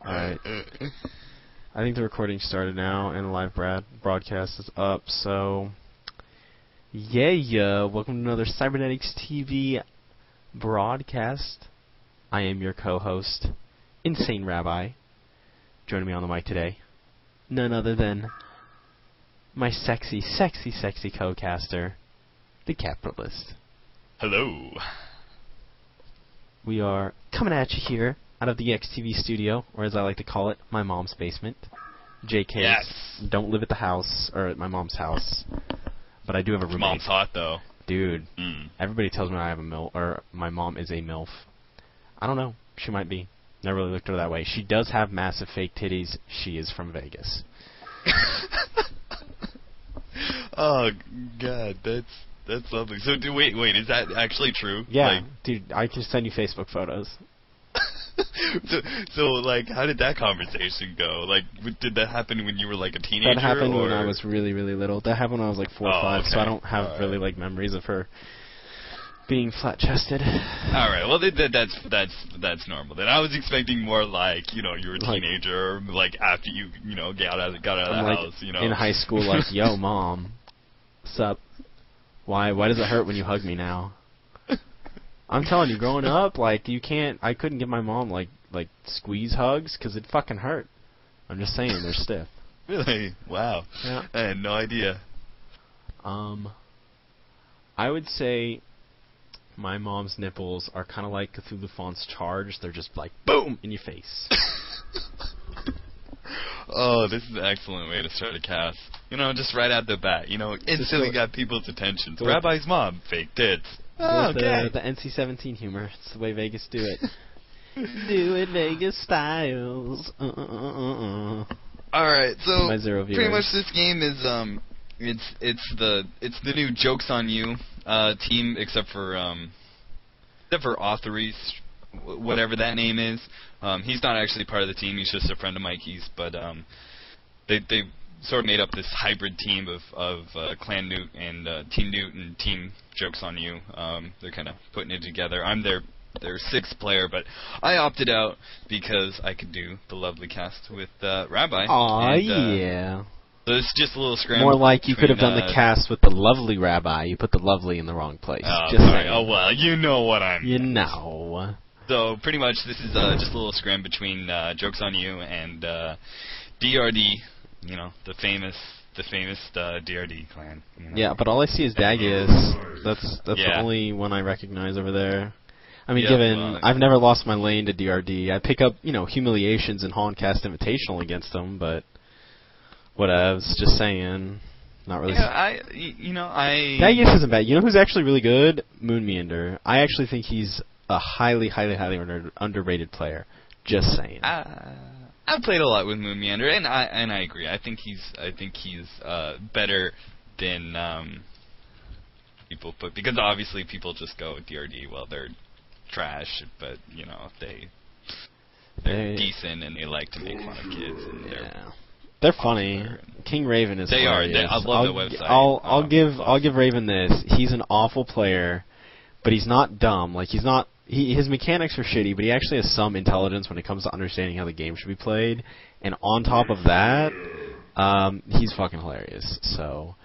Alright. I think the recording started now, and the live broadcast is up, so... Yeah, welcome to another Cybernetics TV broadcast. I am your co-host, Insane Rabbi. Joining me on the mic today, none other than my sexy co-caster, the Capitalist. Hello. We are coming at you here out of the XTV studio, or as I like to call it, my mom's basement. JK, yes. Don't live at the house, or at my mom's house, but I do have a roommate. Mom's hot, though. Dude, everybody tells me I have a MILF, or my mom is a MILF. I don't know. She might be. Never really looked at her that way. She does have massive fake titties. She is from Vegas. Oh, God, that's lovely. So, wait, is that actually true? Yeah, dude, I can send you Facebook photos. so, how did that conversation go? Did that happen when you were, a teenager? That happened when I was really, really little. That happened when I was, 4 or 5, okay. So I don't have really, memories of her being flat-chested. All right, well, that's normal. Then I was expecting more you were a teenager, after you, got out of the house, in high school, yo, Mom, sup? Why does it hurt when you hug me now? I'm telling you, growing up, I couldn't give my mom, squeeze hugs, because it fucking hurt. I'm just saying, they're stiff. Really? Wow. Yeah. I had no idea. I would say my mom's nipples are kind of like Cthulhu Font's charge. They're just boom, in your face. Oh, this is an excellent way to start a cast. Just right out the bat. Instantly got people's attention. Rabbi's mom, fake tits. Oh, okay. The NC-17 humor. It's the way Vegas do it. Do it Vegas styles. All right, so pretty much this game is it's the new Jokes on You team, except for Authorities, whatever that name is. He's not actually part of the team. He's just a friend of Mikey's, but they sort of made up this hybrid team of Clan Newt and Team Newt and Team Jokes on You. They're kind of putting it together. I'm their sixth player, but I opted out because I could do the lovely cast with Rabbi. Aw, yeah. So it's just a little scramble. More like you could have done the cast with the lovely Rabbi. You put the lovely in the wrong place. Just sorry. Oh, well, you know what I mean. You know. So pretty much this is just a little scram between Jokes on You and DRD. The famous DRD clan. Yeah, but all I see is Dagius. That's the only one I recognize over there. I mean, I've never lost my lane to DRD. I pick up, humiliations in Hauntcast Invitational against them, but whatevs. Just saying. Not really. Yeah, Dagius isn't bad. You know who's actually really good? Moonmeander. I actually think he's a highly underrated player. Just saying. I've played a lot with Moonmeander, and I agree. I think he's better than people put, because obviously people just go DRD. Well, they're trash, but they're decent and they like to make fun of kids and they're funny. King Raven is hilarious. I love the website. I'll give Raven this. He's an awful player, but he's not dumb. He's not. His mechanics are shitty, but he actually has some intelligence when it comes to understanding how the game should be played. And on top of that, he's fucking hilarious. So,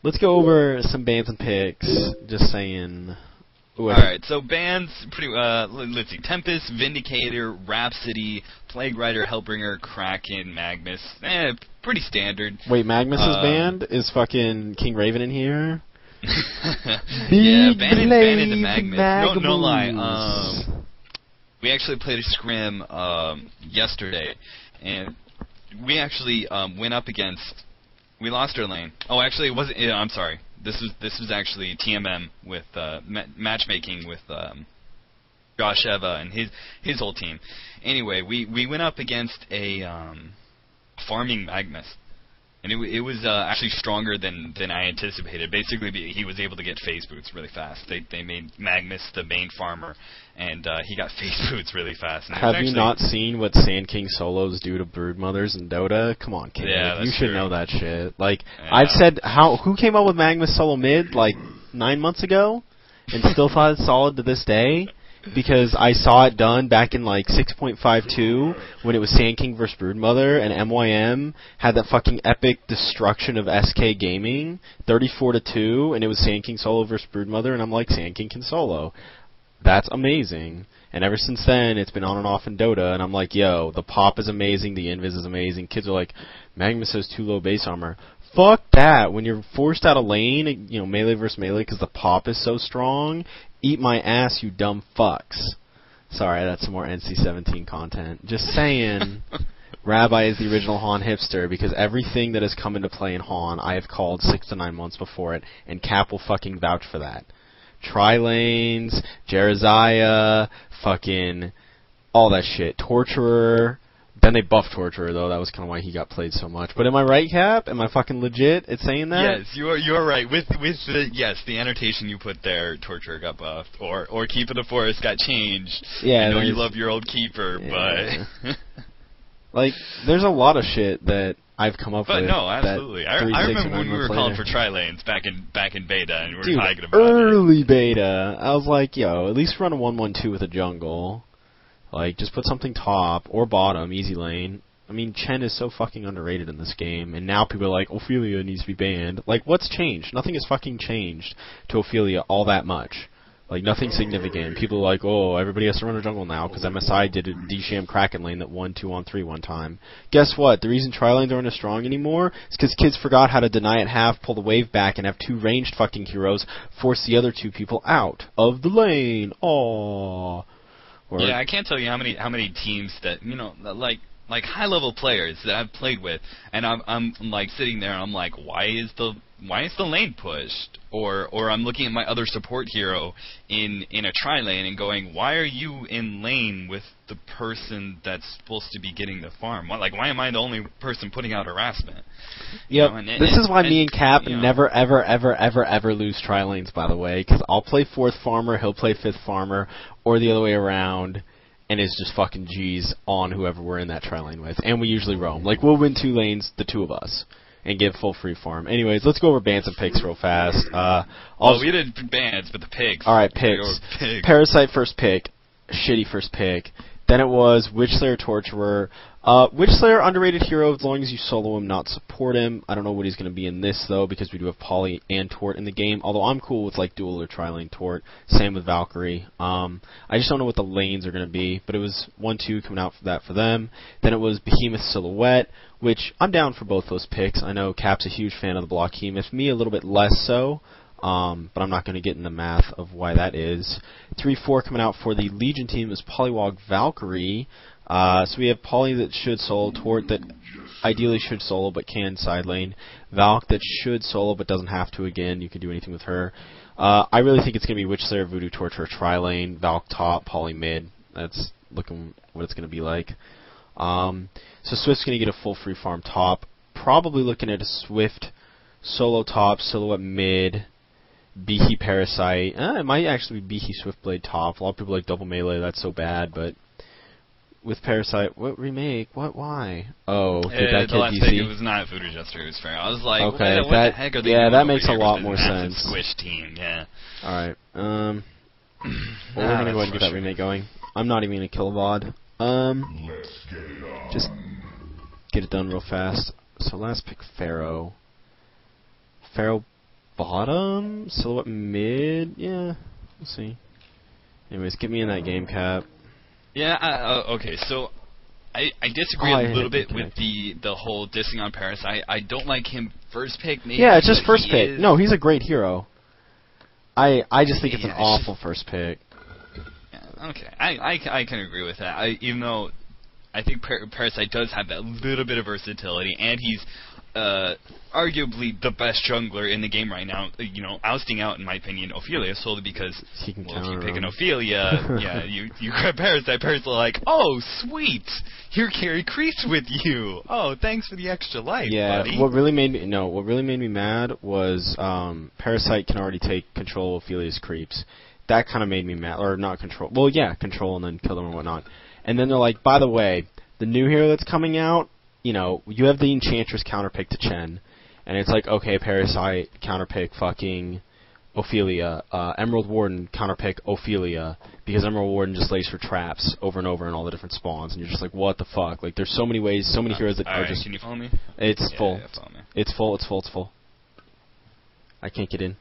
let's go over some bans and picks. Just saying. Alright, so bans, let's see, Tempest, Vindicator, Rhapsody, Plague Rider, Hellbringer, Kraken, Magnus. Pretty standard. Wait, Magnus is banned? Is fucking King Raven in here? Yeah, ban into Magnus. No lie. We actually played a scrim yesterday, and we actually went up against. We lost our lane. Oh, actually, it wasn't. I'm sorry. This was actually TMM with matchmaking with Josh Eva and his whole team. Anyway, we went up against a farming Magnus. And it was actually stronger than I anticipated. Basically, he was able to get phase boots really fast. They made Magnus the main farmer, and he got phase boots really fast. And have you not seen what Sand King solos do to broodmothers in Dota? Come on, kid. Yeah, you should know that shit. I've said, who came up with Magnus solo mid 9 months ago, and still thought it's solid to this day? because I saw it done back in like 6.52 when it was Sand King vs. Broodmother, and MYM had that fucking epic destruction of SK Gaming, 34-2, and it was Sand King solo vs. Broodmother, and I'm like, Sand King can solo. That's amazing. And ever since then, it's been on and off in Dota, and I'm like, yo, the pop is amazing, the invis is amazing. Kids are like, Magnus has too low base armor. Fuck that. When you're forced out of lane, you know, melee versus melee, because the pop is so strong, eat my ass, you dumb fucks. Sorry, that's some more NC-17 content. Just saying, Rabbi is the original Han hipster, because everything that has come into play in Han, I have called 6 to 9 months before it, and Cap will fucking vouch for that. Tri-lanes, Jeraziah, fucking all that shit. Torturer. Then they buffed Torturer, though. That was kind of why he got played so much. But am I right, Cap? Am I fucking legit at saying that? Yes, you're right. With the annotation you put there, Torturer got buffed, or Keeper the Forest got changed. Yeah, I know you love your old Keeper, yeah. but like, there's a lot of shit that I've come up with. But no, absolutely. I remember when we were calling for tri-lanes back in beta, and we were talking about early beta. I was like, yo, at least run a 1-1-2 with a jungle. Like, just put something top or bottom, easy lane. I mean, Chen is so fucking underrated in this game, and now people are like, Ophelia needs to be banned. Like, what's changed? Nothing has fucking changed to Ophelia all that much. Like, nothing significant. People are like, oh, everybody has to run a jungle now, because MSI did a D-Sham Kraken lane that won 2-on-3 one time. Guess what? The reason tri-lanes aren't as strong anymore is because kids forgot how to deny at half, pull the wave back, and have 2 ranged fucking heroes force the other 2 people out of the lane. Aww. Yeah, I can't tell you how many teams that, you know, like high level players that I've played with, and I'm like sitting there and I'm like, why is the lane pushed? Or I'm looking at my other support hero in a tri lane and going, why are you in lane with the person that's supposed to be getting the farm? Why am I the only person putting out harassment? Yep. You know, this is why me and Cap you know, never, ever lose tri lanes, by the way, because I'll play 4th farmer, he'll play 5th farmer, or the other way around, and it's just fucking G's on whoever we're in that tri lane with. And we usually roam. Like, we'll win 2 lanes, the 2 of us, and get full free farm. Anyways, let's go over bans and picks real fast. We did bans, but the picks. Alright, picks. Parasite first pick. Shitty first pick. Then it was Witchslayer Torturer. Witchslayer, underrated hero as long as you solo him, not support him. I don't know what he's going to be in this, though, because we do have Poly and Tort in the game. Although I'm cool with, like, dual or tri-lane Tort. Same with Valkyrie. I just don't know what the lanes are going to be. But it was 1-2 coming out for that for them. Then it was Behemoth Silhouette, which I'm down for both those picks. I know Cap's a huge fan of the Blockhemoth. Me, a little bit less so. But I'm not going to get into math of why that is. 3-4 coming out for the Legion team is Polywog Valkyrie. So we have Poly that should solo, Tort that ideally should solo but can side lane, Valk that should solo but doesn't have to again, you can do anything with her. I really think it's going to be Witchslayer, Voodoo, Torturer, tri-lane, Valk top, Poly mid. That's looking what it's going to be like. So Swift's going to get a full free farm top. Probably looking at a Swift solo top, Silhouette mid, Behe Parasite. It might actually be Behe Swiftblade top. A lot of people like double melee, that's so bad, but with Parasite, what remake? What? Why? Oh, did that the last DC? thing, it was not Voodoo Jester, it was fair. I was like, okay, what the heck are they doing that makes a over lot here more with this massive sense. Squish team, yeah. Alright, well, we're gonna go ahead and get that remake going. I'm not even gonna kill VOD. Just get it done real fast. So last pick, Pharaoh. Pharaoh bottom? Silhouette mid? Yeah, we'll see. Anyways, get me in that game, Cap. Yeah, okay, so I disagree a little bit with the whole dissing on Paris. I don't like him first pick. Maybe yeah, it's just first pick. No, he's a great hero. I just think it's an it's awful first pick. Yeah, okay, I can agree with that. Even though I think Parasite does have that little bit of versatility, and he's arguably the best jungler in the game right now, you know, ousting out, in my opinion, Ophelia, solely because, if you pick an Ophelia, yeah, you grab Parasite, Parasite's like, oh, sweet, your carry creeps with you, oh, thanks for the extra life, buddy. What really made me mad was, Parasite can already take control of Ophelia's creeps. That kind of made me mad, or not control, well, yeah, control and then kill them and whatnot. And then they're like, by the way, the new hero that's coming out, you know, you have the Enchantress counterpick to Chen, and it's like, okay, Parasite counterpick fucking Ophelia. Emerald Warden counterpick Ophelia, because Emerald Warden just lays for traps over and over in all the different spawns, and you're just like, what the fuck? Like, there's so many ways, so many heroes that are just... Can you follow me? It's full. Yeah, follow me. It's full. I can't get in.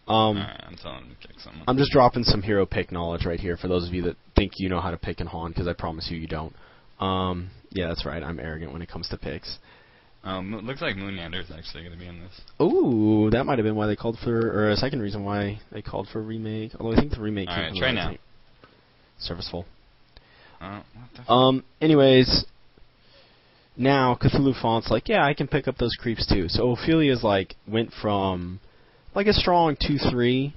Alright, I'm telling him to pick someone. I'm just dropping some hero pick knowledge right here for those of you that think you know how to pick in Han, because I promise you don't. Yeah, that's right. I'm arrogant when it comes to picks. Looks like Moonyander is actually going to be in this. Ooh, that might have been why they called for, or a second reason why they called for a remake. Although I think the remake. Alright, try now. Serviceful. What the fuck? Anyways, now Cthulhu Font's like, yeah, I can pick up those creeps too. So Ophelia's like went from like a strong 2-3,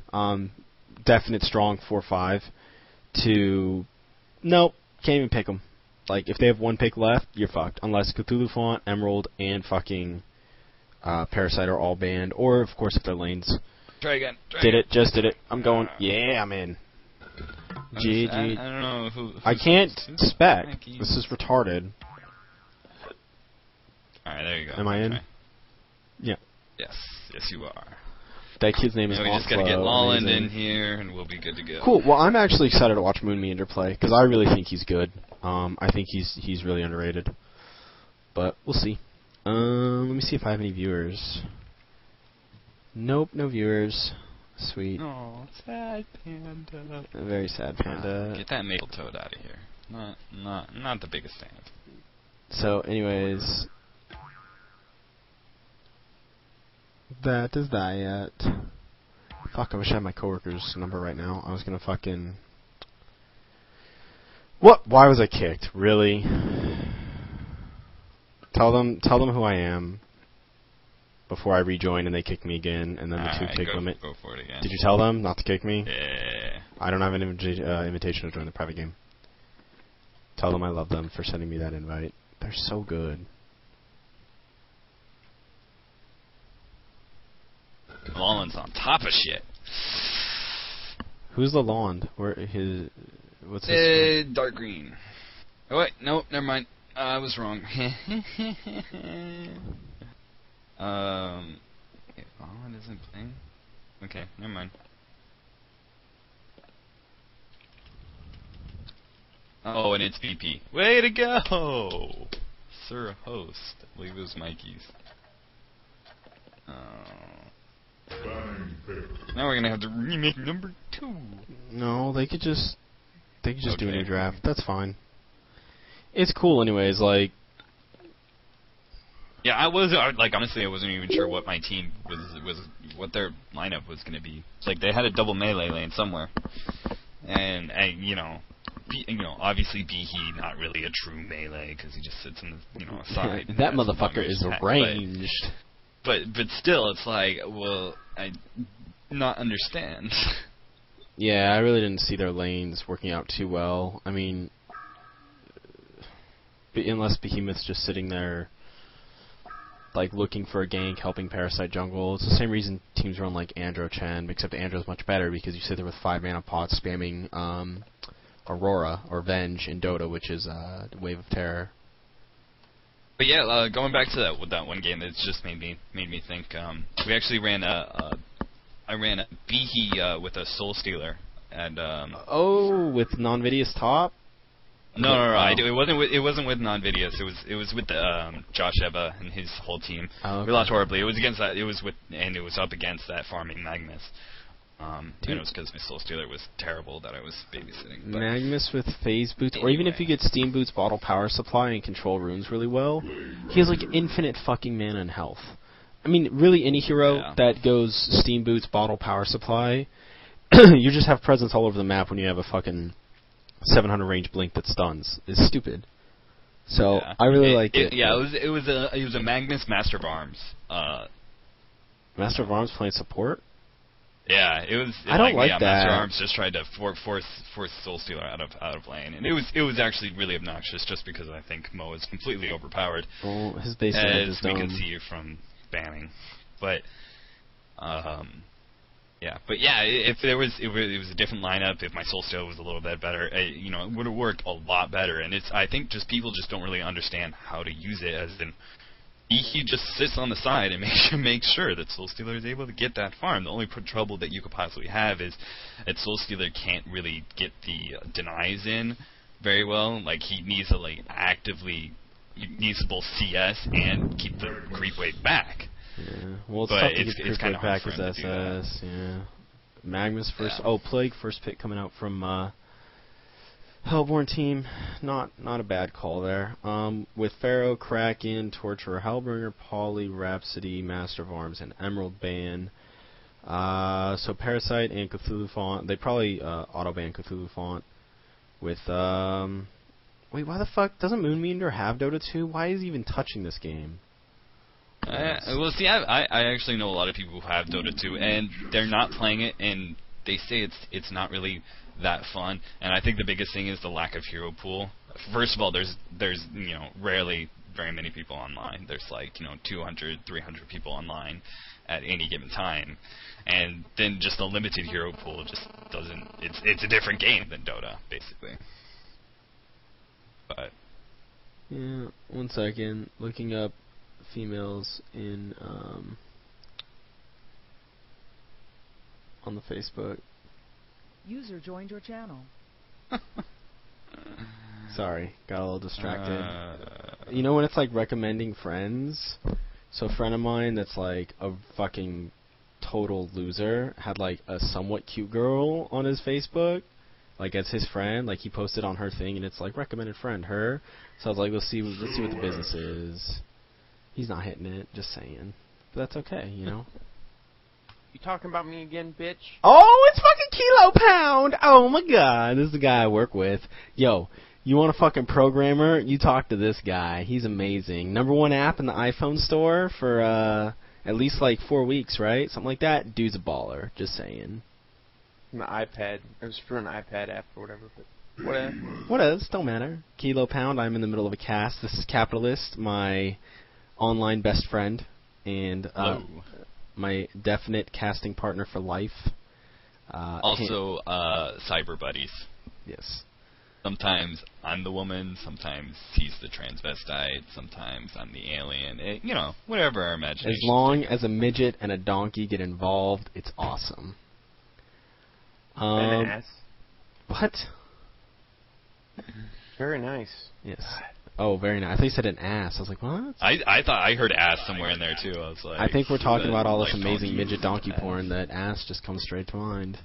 definite strong 4-5, to nope, can't even pick them. Like, if they have one pick left, you're fucked. Unless Cthulhu Font, Emerald, and fucking Parasite are all banned. Or, of course, if they're lanes. Try again. Just did it. I'm going, yeah, I'm in. GG. I don't know who I can't spec. Mikey. This is retarded. Alright, there you go. Am I in? Try. Yeah. Yes, you are. That kid's name is We just gotta get Lolland in here, and we'll be good to go. Cool. Well, I'm actually excited to watch Moon Meander play, because I really think he's good. I think he's really underrated. But we'll see. Let me see if I have any viewers. Nope, no viewers. Sweet. Oh, sad panda. A very sad panda. Get that maple toad out of here. Not the biggest fan of. So, anyways, that is that. Fuck, I wish I had my coworker's number right now. I was gonna fucking... What? Why was I kicked? Really? Tell them who I am before I rejoin and they kick me again, and then the 2-kick limit. Go for it again. Did you tell them not to kick me? Yeah. I don't have an invitation to join the private game. Tell them I love them for sending me that invite. They're so good. Lolland's on top of shit. Who's the Lond? What's his? Dark green. Oh wait, no, never mind. I was wrong. Lolland isn't playing. Okay, never mind. Oh, and it's BP. Way to go, Sir Host. I believe it was Mikey's. Now we're gonna have to remake number 2. No, they could just do a new draft. That's fine. It's cool, anyways. Like, yeah, honestly, I wasn't even sure what my team was what their lineup was gonna be. Like, they had a double melee lane somewhere, and obviously Behe not really a true melee because he just sits in the side. That motherfucker is ranged. But still, it's like, well, I not understand. Yeah, I really didn't see their lanes working out too well. I mean, unless Behemoth's just sitting there, like, looking for a gank, helping Parasite jungle. It's the same reason teams run, like, Andro Chen, except Andro's much better because you sit there with 5 mana pots spamming Aurora, or Venge in Dota, which is Wave of Terror. But yeah, going back to that one game, it's just made me think. We actually ran I ran a Behe with a Soul Stealer, and with non-Vidius top. No, it wasn't with non-Vidius. It was with Josh Eba and his whole team. Oh, okay. We lost horribly. It was against that. It was up against that farming Magnus. And it was because my Soul Stealer was terrible that I was babysitting. But Magnus with phase boots, or even if you get Steam Boots, Bottle Power Supply, and control runes really well, he has like infinite fucking mana and health. I mean, really, any hero that goes Steam Boots, Bottle Power Supply, you just have presence all over the map when you have a fucking 700 range blink that stuns. It's stupid. So I really like it. Yeah, it was a Magnus Master of Arms. Master of Arms playing support. Yeah, it was. I don't like that. Master of Arms just tried to force Soul Stealer out of lane, and it was actually really obnoxious just because I think Mo is completely overpowered. Well, his base as we can see from banning, but if there was it was a different lineup, if my Soul Stealer was a little bit better, it would have worked a lot better. And I think just people just don't really understand how to use it. As in, he just sits on the side and makes sure that Soul Stealer is able to get that farm. The only trouble that you could possibly have is that Soul Stealer can't really get the denies in very well. Like, he needs to he needs to both CS and keep the creep wave back. Yeah. Well, it's but tough to get it's creep kind wave of back as SS. Yeah. Magnus first. Yeah. Oh, Plague first pick coming out from Hellborn team. Not a bad call there. With Pharaoh, Kraken, Torturer, Hellbringer, Poly, Rhapsody, Master of Arms, and Emerald Ban. So Parasite and Cthulhu Font. They probably auto-ban Cthulhu Font. With, wait, why the fuck doesn't Moonmeander have Dota 2? Why is he even touching this game? Well, see, I actually know a lot of people who have Dota 2, and they're not playing it, and they say it's not really that fun. And I think the biggest thing is the lack of hero pool. First of all, there's rarely very many people online. There's 200, 300 people online at any given time, and then just a limited hero pool just doesn't. It's a different game than Dota, basically. But yeah, 1 second, looking up females in on the Facebook. User joined your channel. Sorry, got a little distracted. You know when it's like recommending friends? So a friend of mine that's like a fucking total loser had like a somewhat cute girl on his Facebook, like as his friend. Like he posted on her thing, and it's like recommended friend her. So I was like, let's see what the business is. He's not hitting it, just saying. But that's okay, you know. You talking about me again, bitch? Oh, it's fucking Kilo Pound! Oh my god, this is the guy I work with. Yo, you want a fucking programmer? You talk to this guy. He's amazing. #1 app in the iPhone store for at least like 4 weeks, right? Something like that. Dude's a baller. Just saying. The iPad. It was for an iPad app or whatever. But whatever. Whatever. Don't matter. Kilo Pound. I'm in the middle of a cast. This is Capitalist, my online best friend, and my definite casting partner for life. Also, cyber buddies. Yes. Sometimes I'm the woman, sometimes he's the transvestite, sometimes I'm the alien. Whatever our imagination. As long as a midget and a donkey get involved, it's awesome. An ass. What? Very nice. Yes. Oh, very nice. I thought you said an ass. I was like, what? I thought I heard ass somewhere in there too. I was like, I think we're talking about all this amazing midget donkey porn that ass just comes straight to mind.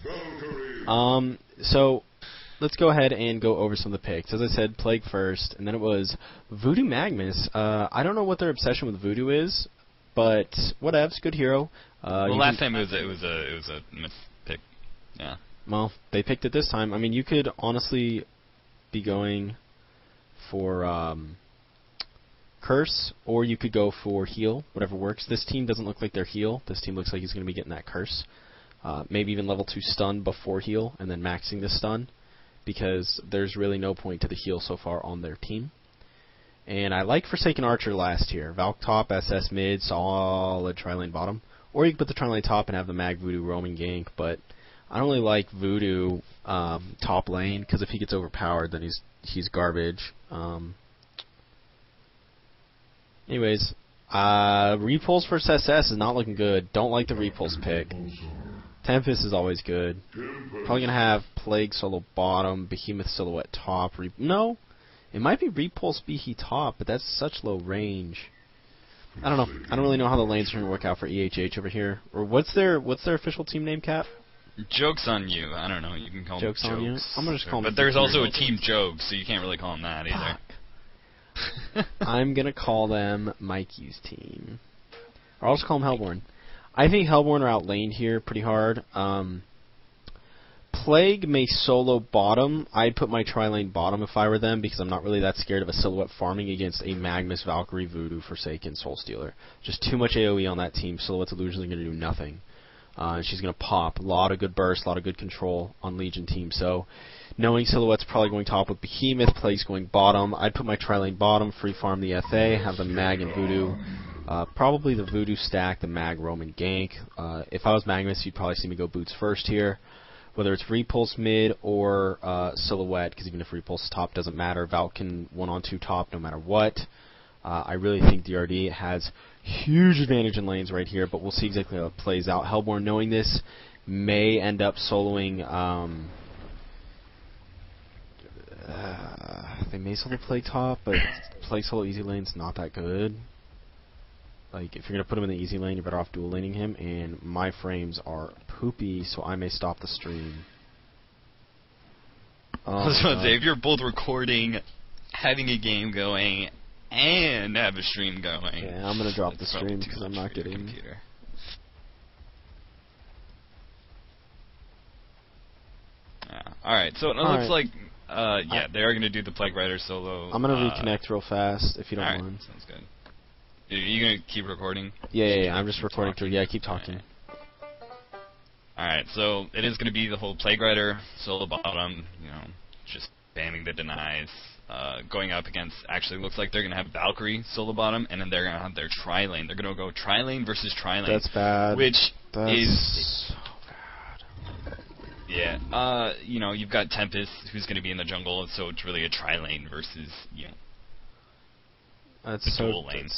So let's go ahead and go over some of the picks. As I said, Plague first, and then it was Voodoo Magnus. I don't know what their obsession with Voodoo is, but whatevs, good hero. Well, last time it was a myth pick. Yeah. Well, they picked it this time. I mean, you could honestly be going for Curse, or you could go for Heal, whatever works. This team doesn't look like they're Heal. This team looks like he's going to be getting that Curse. Maybe even level 2 stun before Heal, and then maxing the stun, because there's really no point to the Heal so far on their team. And I like Forsaken Archer last here. Valk top, SS mid, solid tri-lane bottom. Or you can put the tri-lane top and have the Mag Voodoo roaming gank, but I don't really like Voodoo top lane, because if he gets overpowered, then he's garbage. Anyways, Repulse versus SS is not looking good. Don't like the Repulse pick. Tempest is always good. Probably going to have Plague solo bottom, Behemoth silhouette top. No, it might be Repulse Behe top, but that's such low range. I don't know. I don't really know how the lanes are going to work out for EHH over here. Or what's their official team name, Cap? Joke's on you. I don't know. You can call Joke's them on Jokes. you. I'm gonna just call them. But there's also a Team Joke, so you can't really call them that either. I'm gonna call them Mikey's team. Or I'll just call them Hellborn. I think Hellborn are outlaned here pretty hard. Plague may solo bottom. I'd put my tri-lane bottom if I were them, because I'm not really that scared of a silhouette farming against a Magnus, Valkyrie, Voodoo, Forsaken, Soul Stealer. Just too much AoE on that team. Silhouette's Illusions are going to do nothing. She's going to pop. A lot of good burst, a lot of good control on Legion team. So, knowing Silhouette's probably going top with Behemoth, Plague's going bottom. I'd put my tri-lane bottom, free farm the FA, have the Mag and Voodoo. Probably the Voodoo stack, the Mag, Roman gank. If I was Magnus, you'd probably see me go boots first here. Whether it's Repulse mid or Silhouette, because even if Repulse top doesn't matter, Valk can 1-on-2 top no matter what. I really think DRD has huge advantage in lanes right here, but we'll see exactly how it plays out. Hellborn, knowing this, may end up soloing. They may solo Plague Top, but Plague solo easy lane's not that good. Like, if you're going to put him in the easy lane, you're better off dual laning him, and my frames are poopy, so I may stop the stream. I was going to say, if you're both recording, having a game going, and have a stream going... Yeah, I'm going to drop the stream because I'm not getting... Computer. Alright, so it looks like... yeah, they are going to do the Plague Rider solo. I'm going to reconnect real fast, if you don't mind. Sounds good. Are you going to keep recording? Yeah, I'm just recording through. Yeah, keep talking. Alright, so it is going to be the whole Plague Rider, solo bottom, just spamming the denies. Going up against, actually looks like they're going to have Valkyrie solo bottom, and then they're going to have their tri-lane. They're going to go tri-lane versus tri-lane. That's bad. Which is... so bad. Yeah, you've got Tempest, who's going to be in the jungle, so it's really a tri-lane versus, That's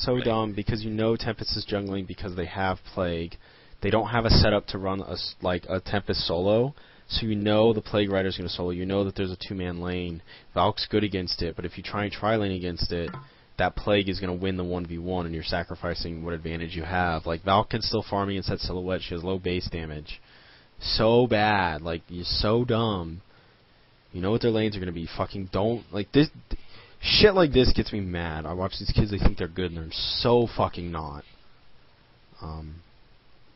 so dumb, because Tempest is jungling because they have Plague. They don't have a setup to run a Tempest solo, so the Plague Rider's going to solo. You know that there's a two-man lane. Valk's good against it, but if you try and tri-lane against it, that Plague is going to win the 1v1, and you're sacrificing what advantage you have. Like, Valk can still farm against that Silhouette. She has low base damage. So bad. Like, you're so dumb. You know what their lanes are going to be. Fucking don't. Like, this... Shit like this gets me mad. I watch these kids, they think they're good, and they're so fucking not.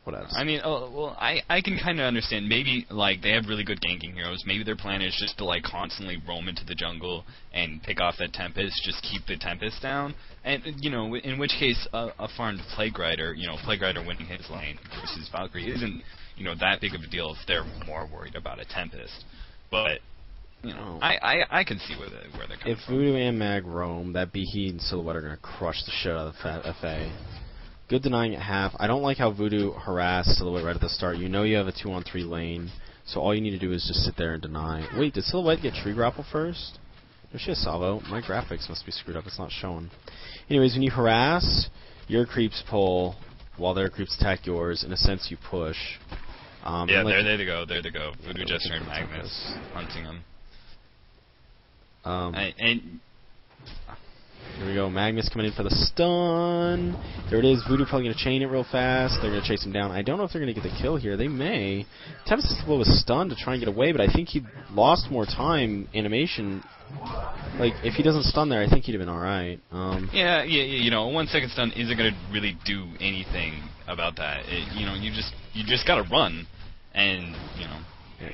What else? I mean, I can kind of understand. Maybe, they have really good ganking heroes. Maybe their plan is just to, constantly roam into the jungle and pick off that Tempest, just keep the Tempest down. And, in which case, a farmed Plague Rider, Plague Rider winning his lane versus Valkyrie isn't, that big of a deal if they're more worried about a Tempest. But... I can see where they're coming from. If Voodoo and Mag roam, that Beheat and Silhouette are going to crush the shit out of the FA. Good denying at half. I don't like how Voodoo harassed Silhouette right at the start. You have a 2-on-3 lane, so all you need to do is just sit there and deny. Wait, did Silhouette get Tree Grapple first? No shit, Salvo. My graphics must be screwed up. It's not showing. Anyways, when you harass, your creeps pull, while their creeps attack yours. In a sense, you push. There they go. Voodoo Jester and Magnus hunting them. Here we go. Magnus coming in for the stun. There it is. Voodoo probably going to chain it real fast. They're going to chase him down. I don't know if they're going to get the kill here. They may. Tempest is a stun to try and get away, but I think he lost more time animation. Like, if he doesn't stun there, I think he'd have been alright. Yeah, 1 second stun isn't going to really do anything about that. You just got to run, and,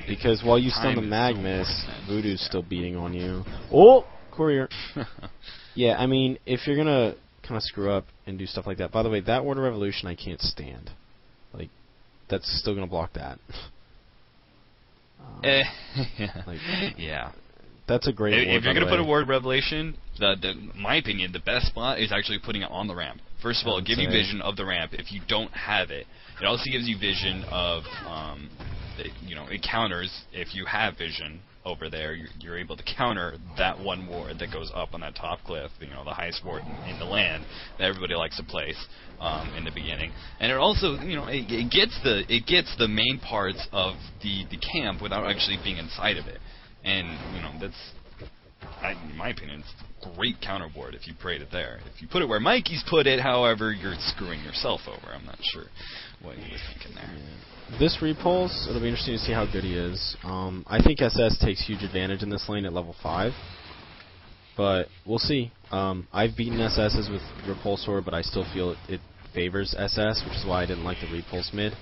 because while you stun the Magnus, Voodoo's still beating on you. Oh! Courier. Yeah, I mean, if you're going to kind of screw up and do stuff like that. By the way, that Word of Revolution I can't stand. Like, that's still going to block that. Yeah. That's a great word, if you're going to put a Word Revelation, my opinion, the best spot is actually putting it on the ramp. First of all, it gives you vision of the ramp if you don't have it. It also gives you vision of... it counters if you have vision over there. You're able to counter that one ward that goes up on that top cliff. The highest ward in the land that everybody likes to place in the beginning. And it also, it gets the main parts of the camp without actually being inside of it. And that's, in my opinion, it's a great counterboard if you parade it there. If you put it where Mikey's put it, however, you're screwing yourself over. I'm not sure what he was thinking there. Yeah. This repulse, it'll be interesting to see how good he is. I think SS takes huge advantage in this lane at level 5. But we'll see. I've beaten SS's with Repulsor, but I still feel it favors SS, which is why I didn't like the Repulse mid.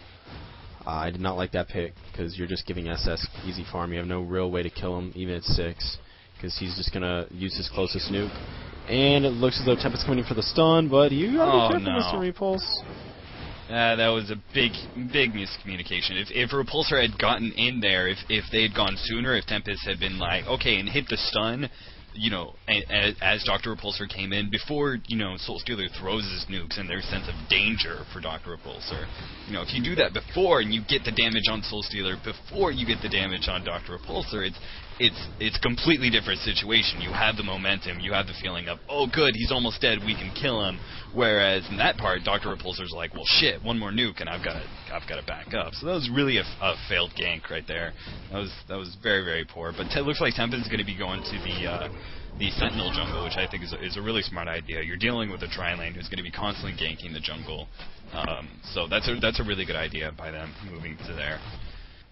I did not like that pick, because you're just giving SS easy farm. You have no real way to kill him, even at 6, because he's just going to use his closest nuke. And it looks as though Tempest's coming in for the stun, but you got to be careful, Mr. Repulse. That was a big miscommunication. If Repulsor had gotten in there, if they had gone sooner, if Tempest had been like, okay, and hit the stun, as Dr. Repulsor came in, before, Soul Stealer throws his nukes and their sense of danger for Dr. Repulsor. If you do that before and you get the damage on Soul Stealer before you get the damage on Dr. Repulsor, it's completely different situation. You have the momentum, you have the feeling of, oh good, he's almost dead, we can kill him. Whereas in that part, Dr. Repulsor's like, well shit, one more nuke and I've got to back up. So that was really a failed gank right there. That was very, very poor. But it looks like Tempest's going to be going to the Sentinel jungle, which I think is a really smart idea. You're dealing with a tri-lane who's going to be constantly ganking the jungle. So that's a really good idea by them moving to there.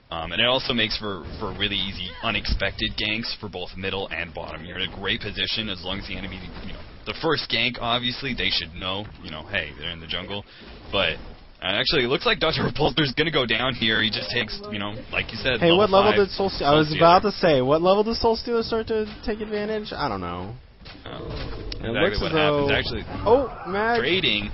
And it also makes for really easy, unexpected ganks for both middle and bottom. You're in a great position as long as the enemy, the first gank, obviously, they should know, hey, they're in the jungle. But actually, it looks like Dr. Repulsor's going to go down here. He just takes, like you said, hey, what level did Soul I was about to say, what level does Soul Stealer start to take advantage? I don't know. Exactly it looks what as though, happens. Actually, Mag. trading.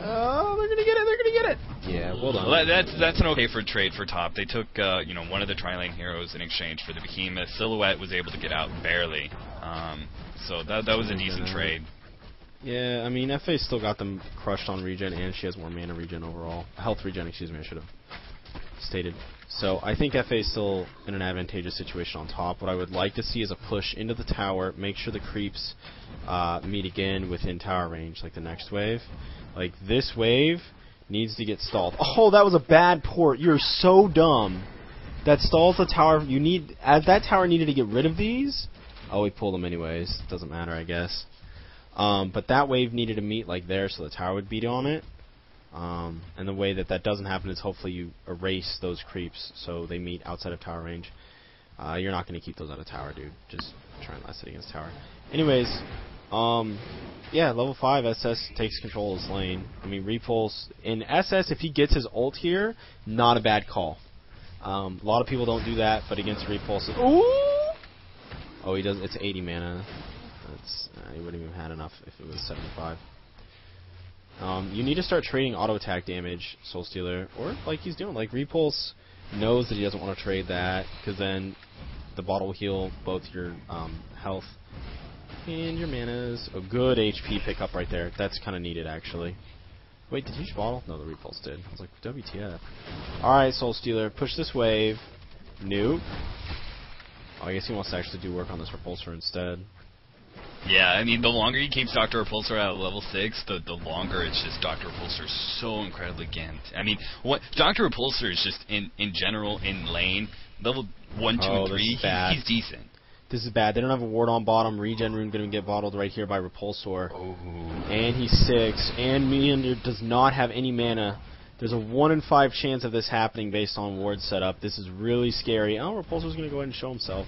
Oh, they're going to get it, they're going to get it. Yeah, well done. Well, that's an okay for trade for top. They took one of the tri-lane heroes in exchange for the behemoth. Silhouette was able to get out barely, so that was a decent trade. Yeah, I mean FA still got them crushed on regen, and she has more mana regen overall. Health regen, excuse me, I should have stated. So I think FA is still in an advantageous situation on top. What I would like to see is a push into the tower, make sure the creeps meet again within tower range, like the next wave. Like this wave needs to get stalled. Oh, that was a bad port. You're so dumb. That stalls the tower. That tower needed to get rid of these. Oh, we pulled them anyways. Doesn't matter, I guess. But that wave needed to meet like there, so the tower would beat on it. And the way that doesn't happen is hopefully you erase those creeps so they meet outside of tower range. You're not going to keep those out of tower, dude. Just try and last it against tower. Anyways, yeah, level 5 SS takes control of this lane. I mean, Repulse in SS, if he gets his ult here, not a bad call. A lot of people don't do that, but against Repulse, ooh! Oh, he does. It's 80 mana. He wouldn't even have had enough if it was 75. You need to start trading auto attack damage, Soul Stealer, or like he's doing. Like Repulse knows that he doesn't want to trade that because then the bot will heal both your health and your manas. A good HP pickup right there. That's kind of needed actually. Wait, did he use bottle? No, the Repulse did. I was like, WTF. Alright, Soul Stealer, push this wave. Nuke. Oh, I guess he wants to actually do work on this Repulsor instead. Yeah, I mean, the longer he keeps Dr. Repulsor at level 6, the longer it's just Dr. Repulsor is so incredibly ganked. I mean, what Dr. Repulsor is just, in general, in lane, level 1, 2, and 3, he's decent. This is bad. They don't have a ward on bottom. Regen rune going to get bottled right here by Repulsor. Oh. And he's 6. And Meander does not have any mana. There's a 1 in 5 chance of this happening based on ward setup. This is really scary. Oh, Repulsor's going to go ahead and show himself.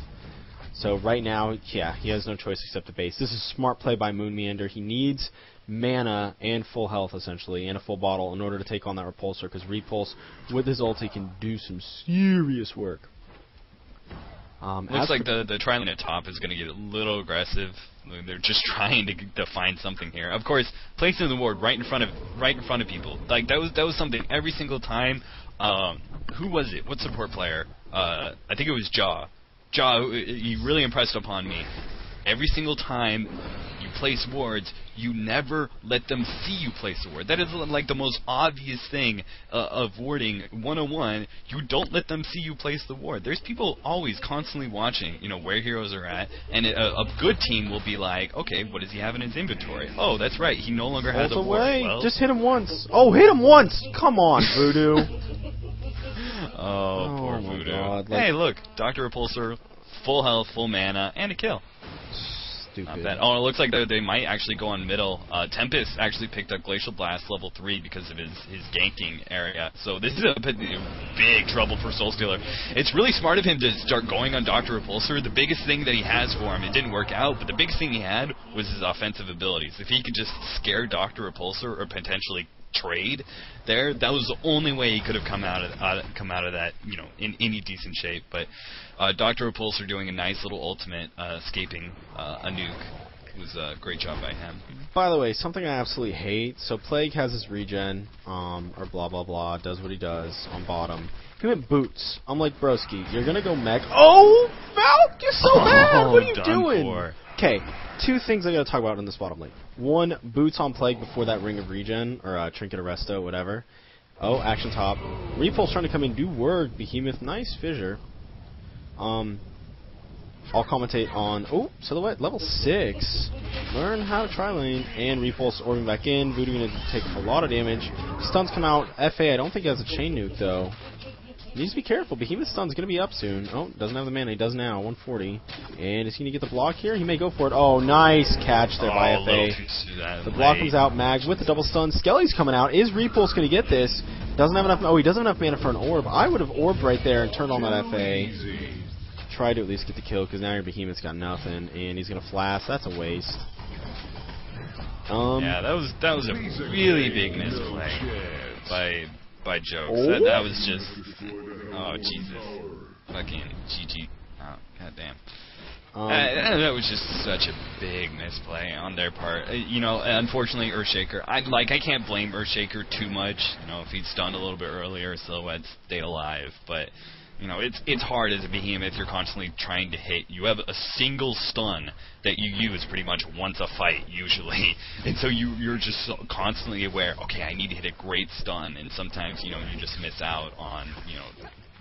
So right now, yeah, he has no choice except to base. This is smart play by Moon Meander. He needs mana and full health, essentially, and a full bottle in order to take on that Repulsor, because Repulse, with his ulti, can do some serious work. Looks like the tri-lane at top is going to get a little aggressive. They're just trying to find something here. Of course, placing the ward right in front of people. Like that was something every single time. Who was it? What support player? I think it was Jaw. Jaw, he really impressed upon me. Every single time you place wards, you never let them see you place a ward. That is like the most obvious thing of warding 101. You don't let them see you place the ward. There's people always constantly watching, where heroes are at, and a good team will be like, okay, what does he have in his inventory? Oh, that's right, he no longer has a ward. Well, just hit him once. Oh, hit him once! Come on, Voodoo. Oh, poor Voodoo. God, hey, look, Dr. Repulsor, full health, full mana, and a kill. Stupid. Oh, it looks like they might actually go on middle. Tempest actually picked up Glacial Blast level 3 because of his ganking area. So this is a big trouble for Soul Stealer. It's really smart of him to start going on Dr. Repulsor. The biggest thing that he has for him, it didn't work out, but the biggest thing he had was his offensive abilities. If he could just scare Dr. Repulsor or potentially trade there, that was the only way he could have come out of that, in any decent shape. But Dr. Repulsor doing a nice little ultimate, escaping a nuke. It was a great job by him. By the way, something I absolutely hate. So Plague has his regen, or blah blah blah, does what he does on bottom. He went boots. I'm like, broski, you're gonna go mech. Oh, Valk, you're so bad. What are you doing? Okay, 2 things I gotta talk about in this bottom lane. 1, boots on Plague before that ring of regen, or Trinket Arresto, whatever. Oh, action top. Repulse trying to come in, do work. Behemoth, nice fissure. I'll commentate on, Silhouette, level 6. Learn how to try lane, and Repulse orbing back in. Voodoo going to take a lot of damage. Stuns come out. FA, I don't think he has a chain nuke, though. Needs to be careful. Behemoth stun's going to be up soon. Oh, doesn't have the mana. He does now. 140. And is he going to get the block here? He may go for it. Oh, nice catch there by FA. The block comes out. Mag with the double stun. Skelly's coming out. Is Repulse going to get this? Doesn't have enough. Oh, he doesn't have enough mana for an orb. I would have orbed right there and turned on that FA. Try to at least get the kill, because now your Behemoth's got nothing, and he's going to flash. That's a waste. Yeah, that was a really big misplay by Jokes. That was just, oh Jesus, fucking GG. Oh, goddamn. That was just such a big misplay on their part. You know, unfortunately, Earthshaker. I can't blame Earthshaker too much. You know, if he'd stunned a little bit earlier, Silhouette stayed alive, but. You know, it's hard as a Behemoth. You're constantly trying to hit. You have a single stun that you use pretty much once a fight, usually. And so you're just so constantly aware, okay, I need to hit a great stun. And sometimes, you know, you just miss out on, you know,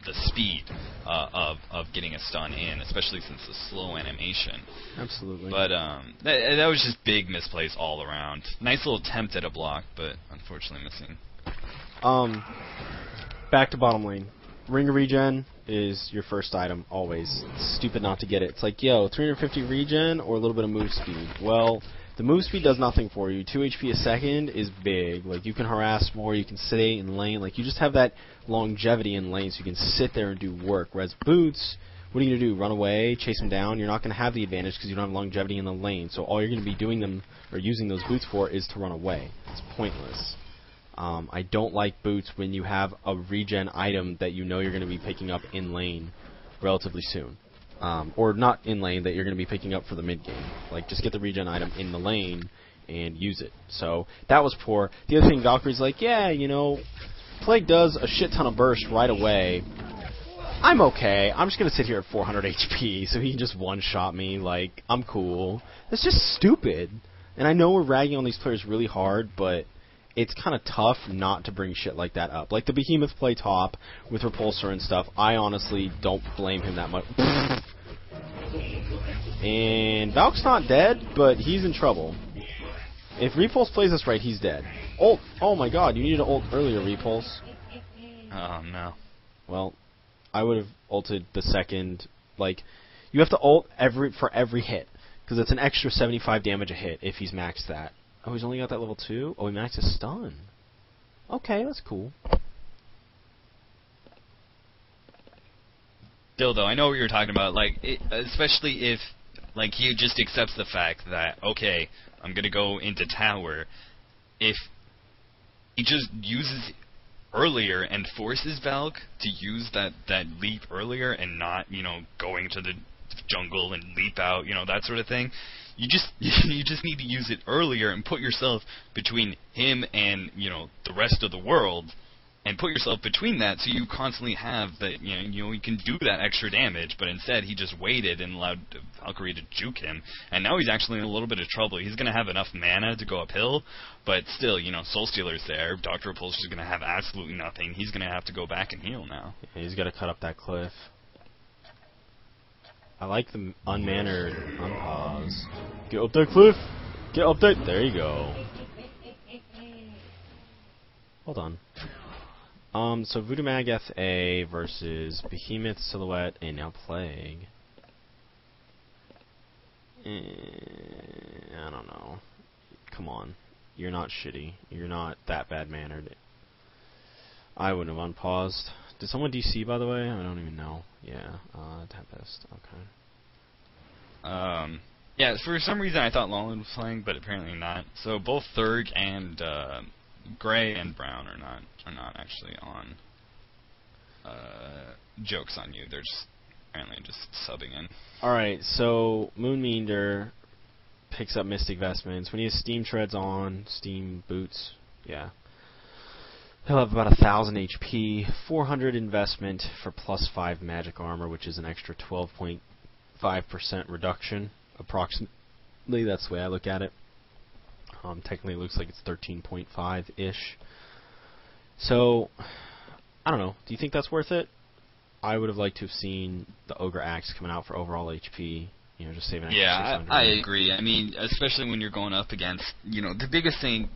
the speed of getting a stun in, especially since the slow animation. Absolutely. But that was just big misplays all around. Nice little attempt at a block, but unfortunately missing. Back to bottom lane. Ring of Regen is your first item, always. It's stupid not to get it. It's like, yo, 350 regen or a little bit of move speed. Well, the move speed does nothing for you. 2 HP a second is big. Like, you can harass more, you can stay in lane. Like, you just have that longevity in lane, so you can sit there and do work. Whereas boots, what are you going to do? Run away? Chase them down? You're not going to have the advantage because you don't have longevity in the lane. So all you're going to be doing them, or using those boots for, is to run away. It's pointless. I don't like boots when you have a regen item that you know you're going to be picking up in lane relatively soon. Or not in lane, that you're going to be picking up for the mid game. Like, just get the regen item in the lane and use it. So, that was poor. The other thing, Valkyrie's like, yeah, you know, Plague does a shit ton of burst right away. I'm okay. I'm just going to sit here at 400 HP so he can just one-shot me. Like, I'm cool. That's just stupid. And I know we're ragging on these players really hard, but it's kind of tough not to bring shit like that up. Like the Behemoth play top with Repulsor and stuff, I honestly don't blame him that much. And Valk's not dead, but he's in trouble. If Repulse plays this right, he's dead. Ult! Oh my god, you needed to ult earlier, Repulse. Oh no. Well, I would have ulted the second, like, you have to ult for every hit, because it's an extra 75 damage a hit if he's maxed that. Oh, he's only got that level 2? Oh, he maxed his stun. Okay, that's cool. Still, though, I know what you're talking about. Like, especially if, like, he just accepts the fact that, okay, I'm gonna go into tower. If he just uses earlier and forces Valk to use that leap earlier and not, you know, going to the jungle and leap out, you know, that sort of thing. You just need to use it earlier and put yourself between him and, you know, the rest of the world, and put yourself between that so you constantly have that, you know, you can do that extra damage. But instead, he just waited and allowed Valkyrie to juke him, and now he's actually in a little bit of trouble. He's going to have enough mana to go uphill, but still, you know, Soul Stealer's there. Dr. Repulsor's going to have absolutely nothing. He's going to have to go back and heal now. Yeah, he's got to cut up that cliff. I like the unmannered unpause. Get up that cliff! Get up that... There you go. Hold on. So Voodoo Mag FA versus Behemoth, Silhouette, and now Plague. I don't know. Come on. You're not shitty. You're not that bad mannered. I wouldn't have unpaused. Did someone DC, by the way? I don't even know. Yeah, Tempest. Okay. Yeah, for some reason I thought Lolland was playing, but apparently not. So both Thurg and Gray and Brown are not actually on. Jokes on you. They're just apparently just subbing in. Alright, so Moonmeander picks up Mystic Vestments. When he has Steam Treads on, Steam Boots, yeah. He'll have about 1,000 HP, 400 investment for plus 5 magic armor, which is an extra 12.5% reduction, approximately. That's the way I look at it. Technically, it looks like it's 13.5-ish. So, I don't know. Do you think that's worth it? I would have liked to have seen the Ogre Axe coming out for overall HP. You know, just saving extra Yeah, 600. I agree. I mean, especially when you're going up against, the biggest thing,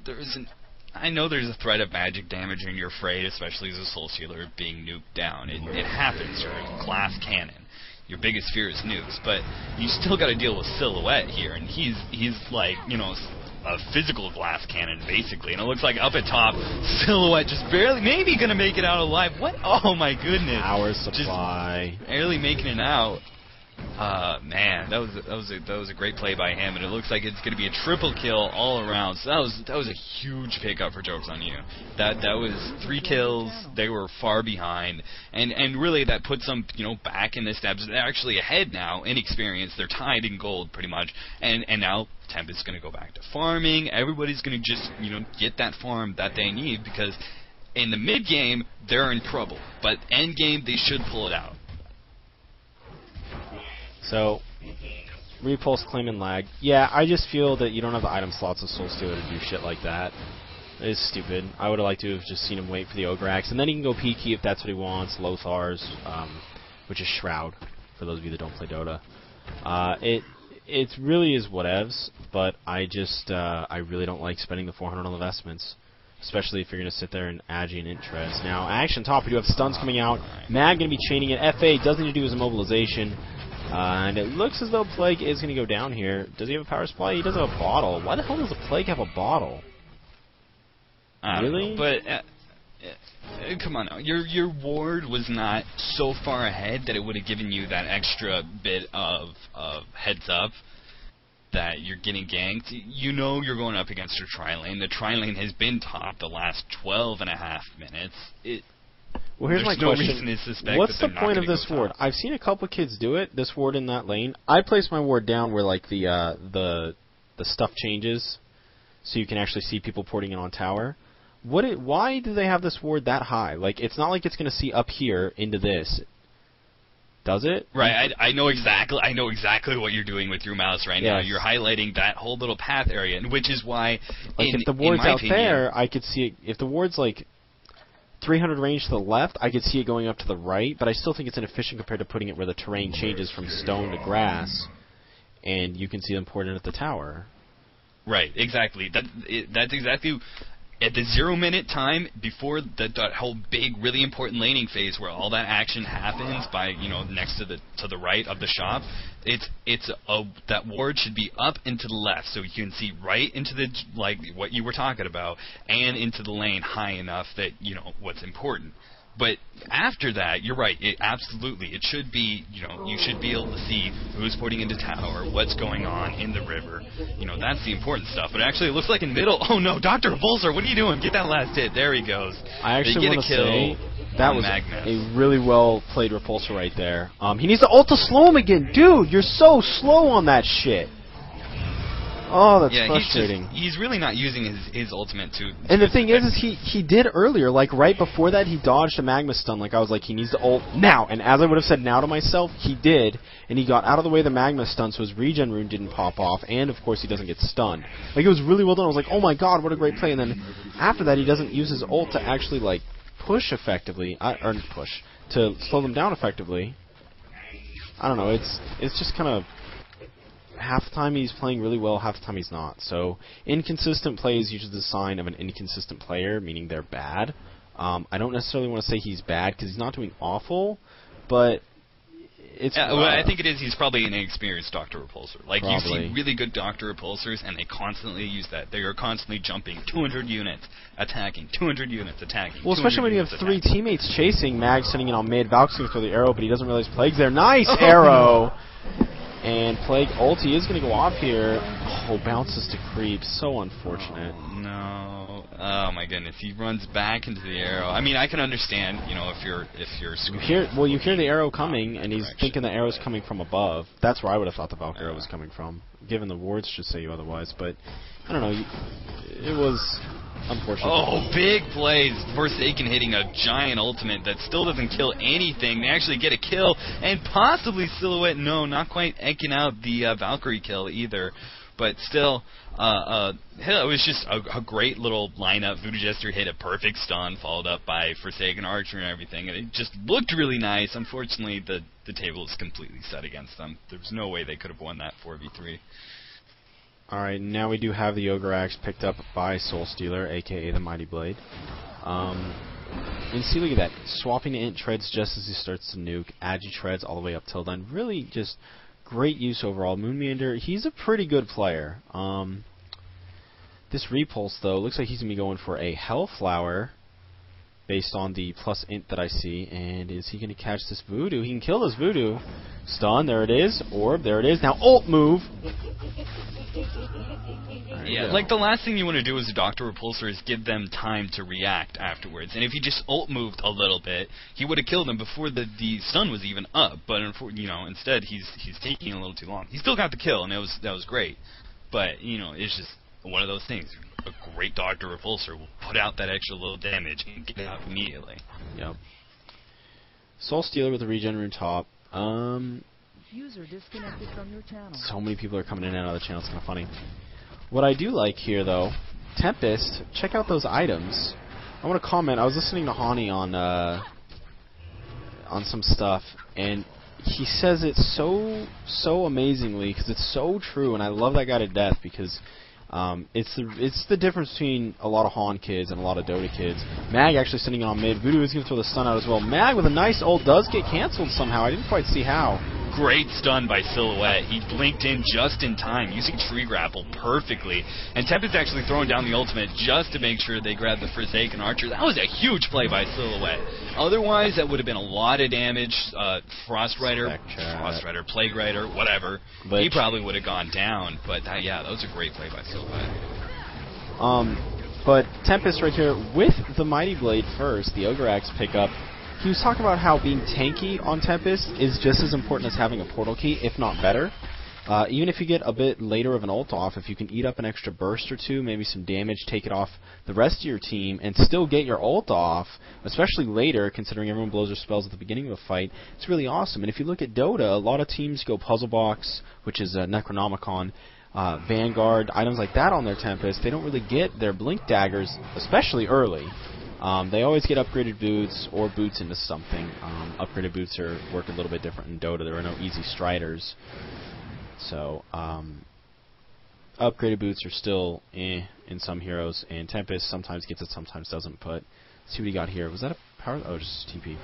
I know there's a threat of magic damage and you're afraid, especially as a Soul Stealer, of being nuked down. It happens. You're a glass cannon. Your biggest fear is nukes, but you still got to deal with Silhouette here, and he's like, a physical glass cannon, basically. And it looks like up at top, Silhouette just maybe going to make it out alive. What? Oh, my goodness. Hour supply. Just barely making it out. Man, that was a great play by him, and it looks like it's going to be a triple kill all around. So that was a huge pickup for Jokes on You. That was 3 kills. They were far behind, and really that puts them back in the steps. They're actually ahead now in experience. They're tied in gold pretty much, and now Tempest's going to go back to farming. Everybody's going to just get that farm that they need, because in the mid game they're in trouble, but end game they should pull it out. So, Repulse, Claim, and Lag. Yeah, I just feel that you don't have the item slots of Soul Stealer to do shit like that. It's stupid. I would have liked to have just seen him wait for the Ogre Axe, and then he can go Peaky if that's what he wants, Lothar's, which is Shroud, for those of you that don't play Dota. It really is whatevs, but I really don't like spending the 400 on investments, especially if you're going to sit there and agi and interest. Now, action top, we do have stuns coming out. Mag going to be chaining it. FA doesn't need to do his immobilization. And it looks as though Plague is going to go down here. Does he have a power supply? He does have a bottle. Why the hell does the Plague have a bottle? Really? But come on now. Your ward was not so far ahead that it would have given you that extra bit of heads up that you're getting ganked. You're going up against your tri-lane. The tri-lane has been top the last 12 and a half minutes. Well, here's my question. What's the point of this ward? Top. I've seen a couple kids do it, this ward in that lane. I place my ward down where like the stuff changes, so you can actually see people porting in on tower. Why do they have this ward that high? Like, it's not like it's going to see up here into this. Does it? Right, I know exactly what you're doing with your mouse right now. You're highlighting that whole little path area, which is why, like, if the ward's out there, I could see it. If the ward's like 300 range to the left, I could see it going up to the right, but I still think it's inefficient compared to putting it where the terrain changes from stone to grass, and you can see them poured in at the tower. Right, exactly. That's exactly at the 0-minute time before that whole big, really important laning phase where all that action happens by next to the right of the shop. That ward should be up and to the left, so you can see right into the what you were talking about, and into the lane high enough that what's important. But after that, you're right. It should be, you should be able to see who's porting into tower, what's going on in the river. That's the important stuff. But actually, it looks like in middle. Oh no, Dr. Repulsor, what are you doing? Get that last hit. There he goes. I actually want to say that was Magnus. a really well played Repulsor right there. He needs to ult to slow him again, dude. You're so slow on that shit. Oh, that's frustrating. He's really not using his ultimate to and the thing is he did earlier, like right before that, he dodged a magma stun. Like I was like, he needs to ult now. And as I would have said now to myself, he did, and he got out of the way of the magma stun, so his regen rune didn't pop off, and of course he doesn't get stunned. Like it was really well done. I was like, oh my god, what a great play. And then after that, he doesn't use his ult to actually like push effectively, or push to slow them down effectively. I don't know. It's just kind of. Half the time he's playing really well, half the time he's not. So inconsistent play is usually the sign of an inconsistent player, meaning they're bad. I don't necessarily want to say he's bad because he's not doing awful, but it's. Well, I think it is. He's probably an inexperienced Dr. Repulsor. Like probably. You see really good Dr. Repulsors, and they constantly use that. They are constantly jumping 200 units, attacking 200 units, attacking. Well, especially when you have three teammates chasing. Mag sitting in on mid, Valk's going to throw the arrow, but he doesn't realize Plague's there. Nice arrow. And Plague ulti is going to go off here. Oh, bounces to creep. So unfortunate. No. Oh my goodness. He runs back into the arrow. I mean, I can understand, if you're you hear the arrow coming, and he's thinking the arrow's coming from above. That's where I would have thought the Valk arrow was coming from. Given the wards should say you otherwise, but I don't know. It was unfortunate. Oh, big plays. Forsaken hitting a giant ultimate that still doesn't kill anything. They actually get a kill, and possibly Silhouette, no, not quite eking out the Valkyrie kill either. But still, it was just a great little lineup. Voodoo Jester hit a perfect stun, followed up by Forsaken Archer and everything, and it just looked really nice. Unfortunately, the table is completely set against them. There was no way they could have won that 4v3. Alright, now we do have the Ogre Axe picked up by Soul Stealer, aka the Mighty Blade. And see, look at that. Swapping to Int Treads just as he starts to nuke. Agi Treads all the way up till then. Really just great use overall. Moonmeander, he's a pretty good player. This Repulse, though, looks like he's going to be going for a Hellflower based on the plus Int that I see. And is he going to catch this Voodoo? He can kill this Voodoo. Stun, there it is. Orb, there it is. Now ult move. Yeah, like the last thing you want to do as a Dr. Repulsor is give them time to react afterwards. And if he just ult moved a little bit, he would have killed him before the stun was even up. But instead he's taking a little too long. He still got the kill, and that was great. But it's just one of those things. A great Dr. Repulsor will put out that extra little damage and get it out immediately. Yep. Soul Stealer with the regen rune top. User disconnected from your channel. So many people are coming in and out of the channel. It's kind of funny. What I do like here, though, Tempest, check out those items. I want to comment. I was listening to Hani on some stuff, and he says it so amazingly because it's so true, and I love that guy to death because it's the difference between a lot of Han kids and a lot of Dota kids. Mag actually sitting on mid. Voodoo is going to throw the stun out as well. Mag with a nice ult does get canceled somehow. I didn't quite see how. Great stun by Silhouette. He blinked in just in time, using Tree Grapple perfectly. And Tempest actually throwing down the ultimate just to make sure they grabbed the Forsaken Archer. That was a huge play by Silhouette. Otherwise, that would have been a lot of damage. Frost Rider, Plague Rider, whatever. But he probably would have gone down. But that was a great play by Silhouette. But Tempest right here with the Mighty Blade first, the Ogre Axe pickup. He was talking about how being tanky on Tempest is just as important as having a portal key, if not better. Even if you get a bit later of an ult off, if you can eat up an extra burst or two, maybe some damage, take it off the rest of your team, and still get your ult off, especially later, considering everyone blows their spells at the beginning of a fight, it's really awesome. And if you look at Dota, a lot of teams go Puzzle Box, which is Necronomicon, Vanguard, items like that on their Tempest. They don't really get their Blink Daggers, especially early. They always get upgraded boots or boots into something. Upgraded boots work a little bit different in Dota. There are no easy striders. So, upgraded boots are still in some heroes, and Tempest sometimes gets it, sometimes doesn't. But let's see what he got here. Was that a power? Oh, just TP.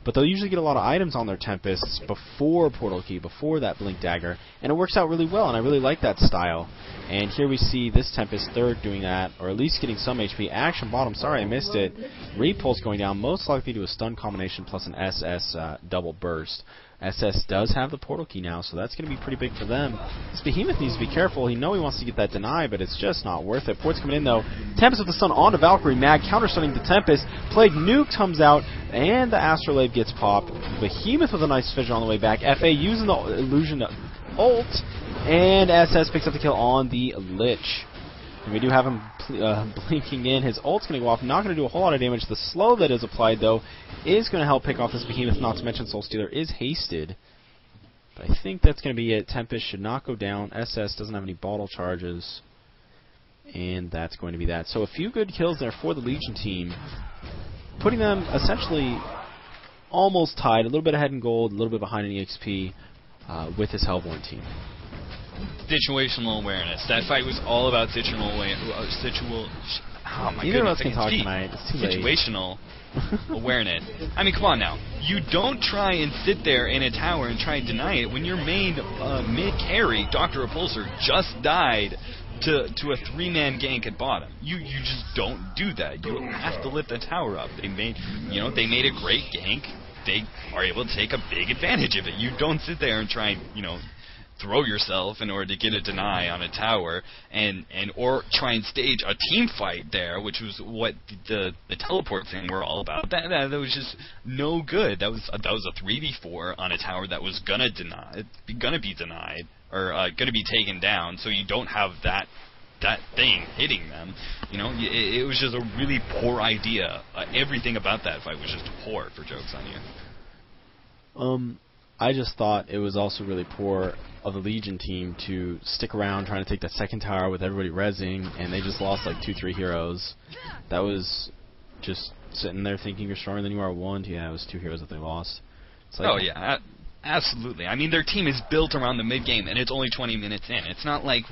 But they'll usually get a lot of items on their Tempests before Portal Key, before that Blink Dagger, and it works out really well, and I really like that style. And here we see this Tempest third doing that, or at least getting some HP. Action bottom, sorry I missed it. Repulse going down, most likely to a stun combination plus an SS double burst. SS does have the Portal Key now, so that's going to be pretty big for them. This Behemoth needs to be careful. He wants to get that deny, but it's just not worth it. Port's coming in, though. Tempest with the stun onto Valkyrie. Mag counter-stunning the Tempest. Plague Nuke comes out, and the Astrolabe gets popped. Behemoth with a nice fissure on the way back. FA using the illusion ult, and SS picks up the kill on the Lich. And we do have him blinking in. His ult's going to go off. Not going to do a whole lot of damage. The slow that is applied, though, is going to help pick off this Behemoth. Not to mention Soul Stealer is hasted. But I think that's going to be it. Tempest should not go down. SS doesn't have any bottle charges. And that's going to be that. So a few good kills there for the Legion team. Putting them essentially almost tied. A little bit ahead in gold, a little bit behind in EXP with this Hellborn team. Situational awareness. That fight was all about situational awareness. Oh my Neither of us goodness, can talk tonight. It's too late. Situational awareness. I mean, come on now. You don't try and sit there in a tower and try and deny it when your main mid-carry, Dr. Repulsor, just died to a 3-man gank at bottom. You just don't do that. You have to lift the tower up. They made a great gank. They are able to take a big advantage of it. You don't sit there and try and, throw yourself in order to get a deny on a tower or try and stage a team fight there, which was what the teleport thing were all about. That was just no good. That was a 3v4 on a tower that was gonna be denied or gonna be taken down. So you don't have that thing hitting them. It was just a really poor idea. Everything about that fight was just poor, for jokes on you. I just thought it was also really poor of the Legion team to stick around trying to take that second tower with everybody rezzing, and they just lost like 2-3 heroes. That was just sitting there thinking you're stronger than you are at 1. Yeah, it was 2 heroes that they lost. It's like, oh, yeah. Absolutely. I mean, their team is built around the mid-game, and it's only 20 minutes in. It's not like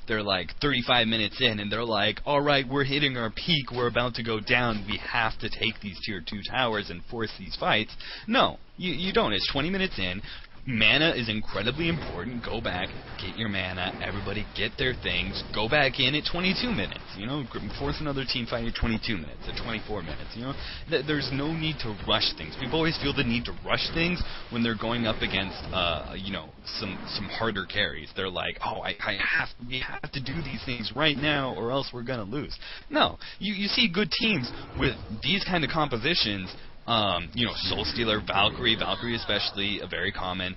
they're like 35 minutes in, and they're like, all right, we're hitting our peak, we're about to go down, we have to take these tier 2 towers and force these fights. No, you don't. It's 20 minutes in. Mana is incredibly important. Go back, get your mana, everybody get their things, go back in at 22 minutes, force another team fight at 22 minutes, at 24 minutes, There's no need to rush things. People always feel the need to rush things when they're going up against, some harder carries. They're like, oh, we have to do these things right now or else we're going to lose. No, you see good teams with these kind of compositions. Soulstealer, Valkyrie especially, very common.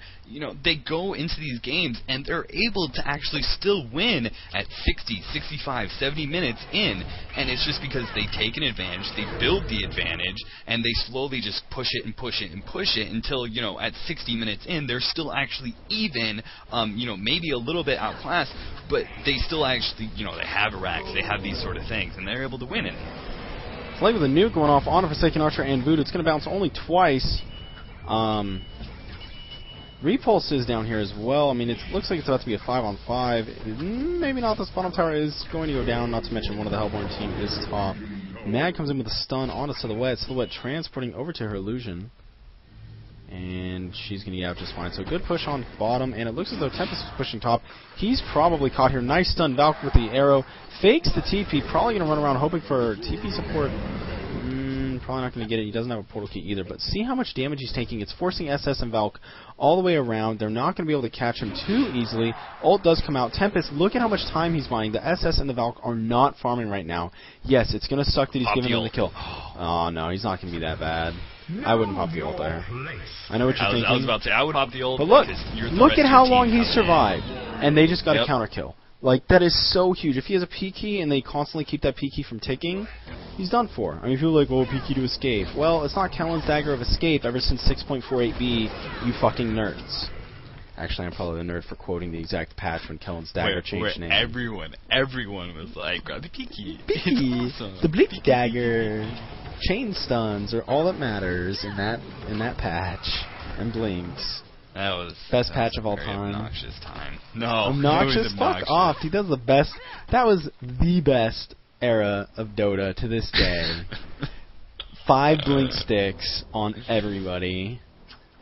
They go into these games and they're able to actually still win at 60, 65, 70 minutes in, and it's just because they take an advantage, they build the advantage, and they slowly just push it and push it and push it until, at 60 minutes in, they're still actually even, maybe a little bit outclassed, but they still actually, they have Arax, they have these sort of things, and they're able to win it. Flag with a nuke going off on a Forsaken Archer and Voodoo. It's going to bounce only twice. Repulse is down here as well. I mean, it looks like it's about to be a 5-on-5. Maybe not. This bottom tower is going to go down, not to mention one of the Hellborn team is top. Mag comes in with a stun on a Silhouette. Silhouette transporting over to her illusion. And she's going to get out just fine. So good push on bottom, and it looks as though Tempest is pushing top. He's probably caught here. Nice stun. Valk with the arrow. Fakes the TP. Probably going to run around hoping for TP support. Probably not going to get it. He doesn't have a portal key either. But see how much damage he's taking. It's forcing SS and Valk all the way around. They're not going to be able to catch him too easily. Ult does come out. Tempest, look at how much time he's buying. The SS and the Valk are not farming right now. Yes, it's going to suck that he's giving them the kill. Oh, no. He's not going to be that bad. I wouldn't pop the ult there. I know what you're thinking. I was about to say, I would pop the ult. But look at how long he's survived. And they just got a counter kill. Like, that is so huge. If he has a P key and they constantly keep that P key from ticking, he's done for. I mean, if you're like, oh, P key to escape. Well, it's not Kellen's Dagger of Escape ever since 6.48b, you fucking nerds. Actually, I'm probably the nerd for quoting the exact patch when Kellen's Dagger changed name. Everyone was like, grab the P key. P key. Awesome. The Blink Dagger. Chain stuns are all that matters in that patch. And blinks. That was best patch of all time. Obnoxious time. No, obnoxious. Fuck off. He does the best. That was the best era of Dota to this day. 5 blink sticks on everybody.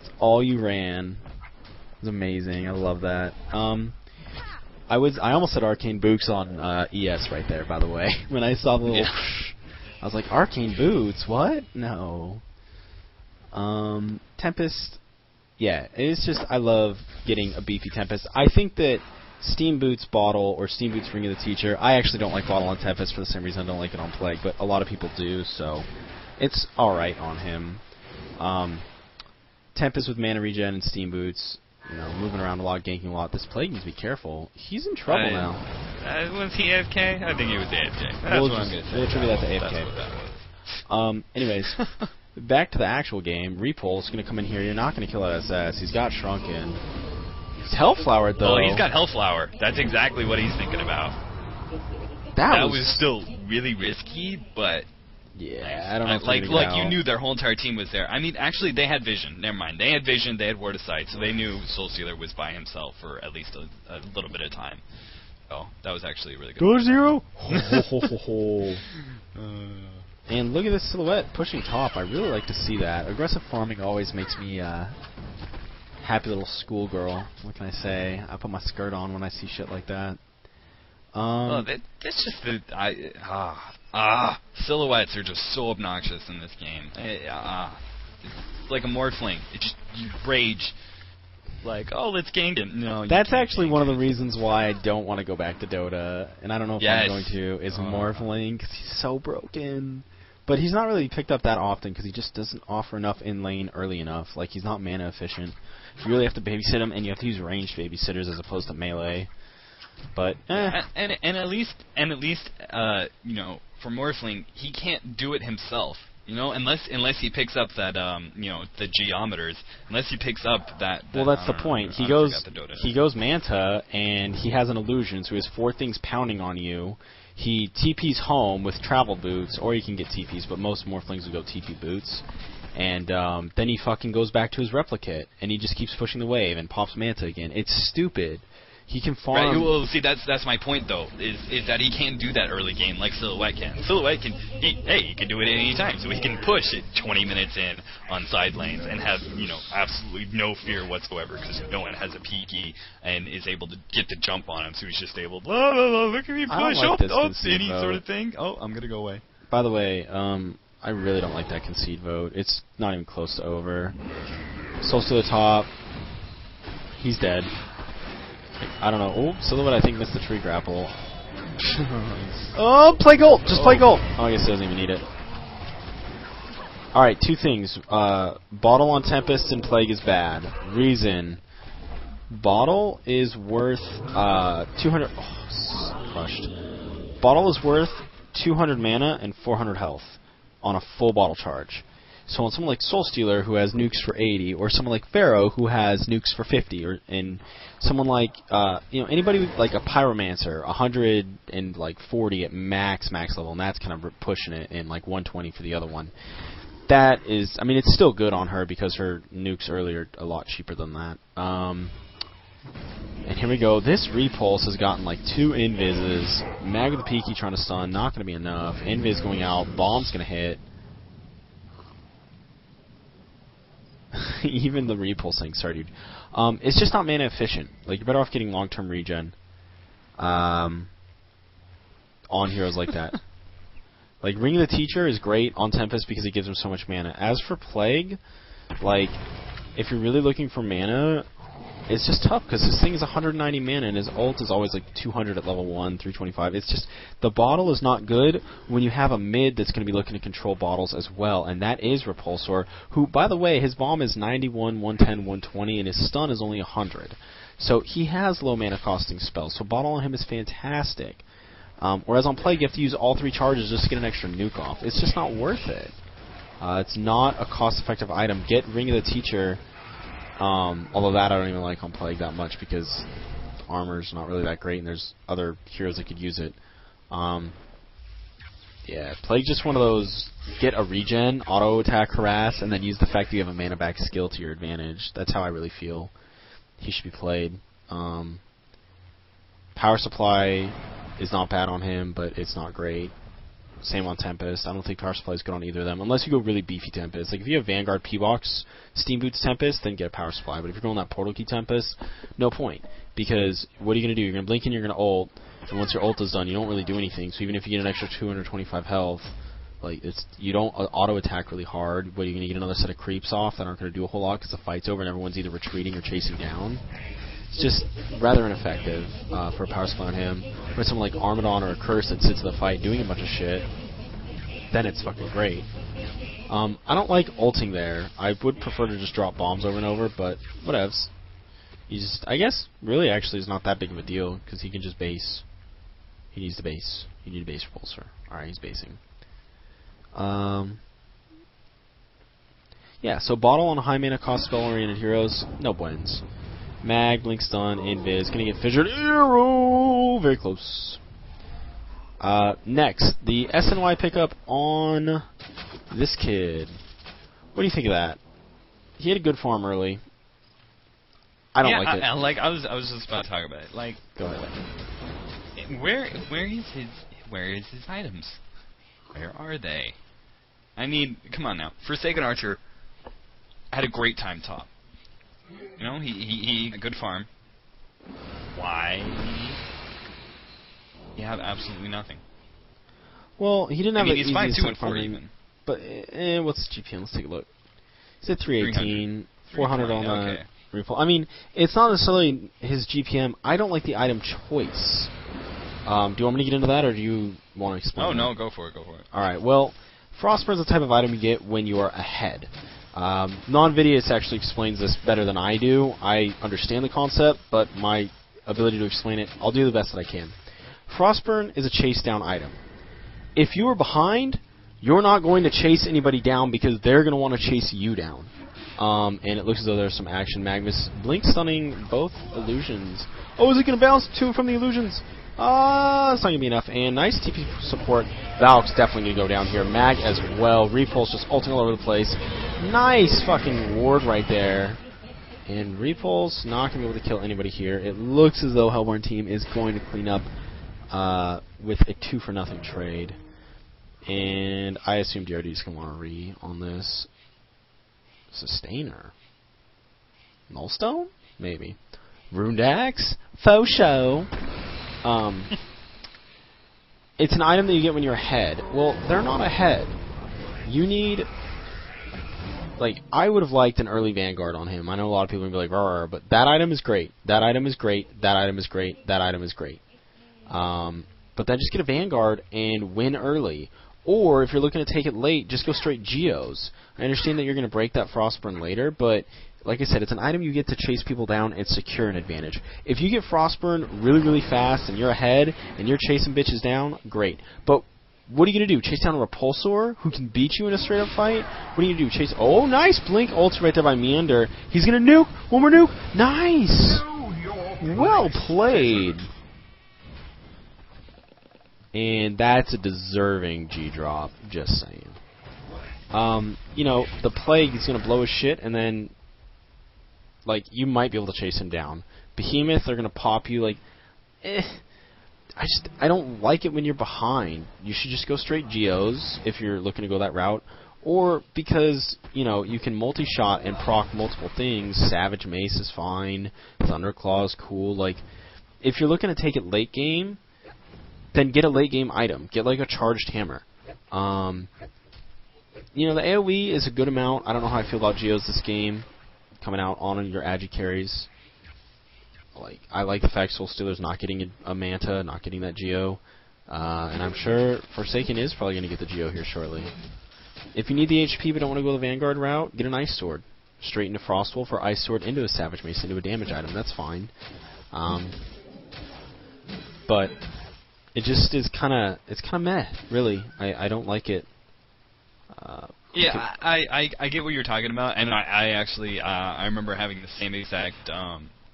It's all you ran. It was amazing. I love that. I almost said Arcane Boots on ES right there. By the way, when I saw the little. I was like, Arcane Boots? What? No. Tempest. Yeah, it's just, I love getting a beefy Tempest. I think that Steam Boots Bottle or Steam Boots Ring of the Teacher, I actually don't like Bottle on Tempest for the same reason I don't like it on Plague, but a lot of people do, so it's alright on him. Tempest with Mana Regen and Steam Boots, moving around a lot, ganking a lot. This Plague needs to be careful. He's in trouble now. Was he AFK? I think he was AFK. That's what I'm going to say. We'll attribute that to AFK. That's what that was. Anyways, back to the actual game. Repulse going to come in here. You're not going to kill that SS. He's got Shrunken. He's Hellflowered, though. Oh, he's got Hellflower. That's exactly what he's thinking about. That was still really risky, but... Yeah, I don't know. Like you knew their whole entire team was there. I mean, actually, they had vision. Never mind. They had vision. They had Word of Sight, so they knew Soulstealer was by himself for at least a little bit of time. Oh, that was actually a really good. Go 0. And look at this Silhouette pushing top. I really like to see that. Aggressive farming always makes me happy little schoolgirl. What can I say? I put my skirt on when I see shit like that. That's just the Silhouettes are just so obnoxious in this game. It's like a Morphling. You rage. Like, oh, let's gank him. No, that's actually one of the reasons why I don't want to go back to Dota, and I don't know if I'm going to, is Morphling, because he's so broken. But he's not really picked up that often, because he just doesn't offer enough in lane early enough. Like, he's not mana efficient. You really have to babysit him, and you have to use ranged babysitters as opposed to melee. But and at least for Morphling, he can't do it himself. You know, unless he picks up that the geometers, unless he picks up that well, that's the point. He goes Manta, and he has an illusion, so he has 4 things pounding on you. He TP's home with travel boots, or he can get TPs, but most Morphlings will go TP boots. And then he fucking goes back to his replicate, and he just keeps pushing the wave and pops Manta again. It's stupid. He can farm. Right. Well, see, that's my point though. Is that he can't do that early game like Silhouette can. Silhouette he can do it at any time, so he can push it 20 minutes in on side lanes and have absolutely no fear whatsoever because no one has a peaky and is able to get the jump on him, so he's just able to look at me push any sort of thing. Oh, I'm gonna go away. By the way, I really don't like that concede vote. It's not even close to over. Souls to the top. He's dead. I don't know. Oh, Silhouette, I think, missed the tree grapple. Oh, play gold! Just play gold! Oh, I guess he doesn't even need it. Alright, 2 things. Bottle on Tempest and Plague is bad. Reason. Bottle is worth 200... Oh, crushed. Bottle is worth 200 mana and 400 health on a full bottle charge. So on someone like Soulstealer, who has nukes for 80, or someone like Pharaoh, who has nukes for 50, and someone like anybody with, like a Pyromancer, 140 at max level, and that's kind of pushing it, and like 120 for the other one. That is, I mean, it's still good on her because her nukes earlier are a lot cheaper than that. And here we go. This Repulse has gotten like 2 Invises. Mag with the Peaky trying to stun, not going to be enough. Invis going out, Bomb's going to hit. Even the repulsing, sorry, dude. It's just not mana efficient. Like, you're better off getting long-term regen on heroes like that. Like, Ring of the Teacher is great on Tempest because it gives him so much mana. As for Plague, like, if you're really looking for mana, it's just tough because his thing is 190 mana and his ult is always like 200 at level 1, 325. It's just, the bottle is not good when you have a mid that's going to be looking to control bottles as well, and that is Repulsor, who, by the way, his bomb is 91, 110, 120, and his stun is only 100. So he has low mana costing spells, so bottle on him is fantastic. Whereas on Plague, you have to use all 3 charges just to get an extra nuke off. It's just not worth it. It's not a cost-effective item. Get Ring of the Teacher. Although that I don't even like on Plague that much because armor's not really that great and there's other heroes that could use it. Yeah, Plague just one of those, get a regen, auto attack, harass, and then use the fact that you have a mana back skill to your advantage. That's how I really feel he should be played. Power Supply is not bad on him, but it's not great. Same on Tempest. I don't think Power Supply is good on either of them, unless you go really beefy Tempest. Like, if you have Vanguard P-Box Steam Boots Tempest, then get a Power Supply. But if you're going that Portal Key Tempest, no point. Because what are you going to do? You're going to blink and you're going to ult, and once your ult is done, you don't really do anything. So even if you get an extra 225 health, like, you don't auto-attack really hard, but you're going to get another set of creeps off that aren't going to do a whole lot because the fight's over and everyone's either retreating or chasing down. It's just rather ineffective for a Power Supply on him. For someone like Armadon or a Curse that sits in the fight doing a bunch of shit, then it's fucking great. I don't like ulting there. I would prefer to just drop bombs over and over, but whatevs. I guess, really actually is not that big of a deal, because he can just base. He needs to base. You need a base repulsor. Alright, he's basing. Yeah, so bottle on high mana cost spell-oriented heroes, no buens. Mag, Blink Stun, Invis, gonna get Fissured Arrow! Very close. Next, the SNY pickup on this kid. What do you think of that? He had a good farm early. I don't like it. I was just about to talk about it. Like, go ahead. Where is his items? Where are they? I mean, come on now. Forsaken Archer had a great time top. You know, he a good farm. Why? You have absolutely nothing. Well, he didn't have he's 5-2 and 4 even. But what's his GPM? Let's take a look. He's at 318, 400 on the repulse. I mean, it's not necessarily his GPM. I don't like the item choice. Do you want me to get into that, or do you want to explain? Oh no, go for it. All right. Well, Frostburn is the type of item you get when you are ahead. Non-Vidius actually explains this better than I do. I understand the concept, but my ability to explain it, I'll do the best that I can. Frostburn is a chase down item. If you are behind, you're not going to chase anybody down because they're going to want to chase you down. And it looks as though there's some action. Magnus blink stunning both illusions. Oh, is it going to bounce two from the illusions? That's not going to be enough. And nice TP support. Valk's definitely going to go down here. Mag as well. Repulse just ulting all over the place. Nice fucking ward right there. And Repulse not going to be able to kill anybody here. It looks as though Hellborn team is going to clean up with a 2-for-0 trade. And I assume DRD's going to want to on this. Sustainer. Nullstone? Maybe. Runed Axe? Faux show. It's an item that you get when you're ahead. Well, they're not ahead. You need... Like, I would have liked an early Vanguard on him. I know a lot of people are going to be like, rah, rah, but that item is great. That item is great. That item is great. That item is great. But then just get a Vanguard and win early. Or, if you're looking to take it late, just go straight Geos. I understand that you're going to break that Frostburn later, but, like I said, it's an item you get to chase people down and secure an advantage. If you get Frostburn really, really fast and you're ahead and you're chasing bitches down, great. But what are you going to do? Chase down a Repulsor who can beat you in a straight-up fight? What are you going to do? Chase... Oh, nice! Blink ulti right there by Meander. He's going to nuke! One more nuke! Nice! Well played! And that's a deserving G-drop, just saying. You know, the Plague is going to blow his shit, and then, like, you might be able to chase him down. Behemoth, they're going to pop you, like, I don't like it when you're behind. You should just go straight Geos if you're looking to go that route. Or because, you know, you can multi-shot and proc multiple things. Savage Mace is fine. Thunderclaw is cool. Like, if you're looking to take it late game, then get a late game item. Get like a charged hammer. You know, the AoE is a good amount. I don't know how I feel about Geos this game. Coming out on your Agi carries. Like, I like the fact Soul Stealer's not getting a Manta, not getting that Geo. And I'm sure Forsaken is probably going to get the Geo here shortly. If you need the HP but don't want to go the Vanguard route, get an Ice Sword. Straight into Frostwolf or Ice Sword into a Savage Mace, into a damage item. That's fine. But it just is kind of meh, really. I don't like it. Yeah, I get what you're talking about, and I actually I remember having the same exact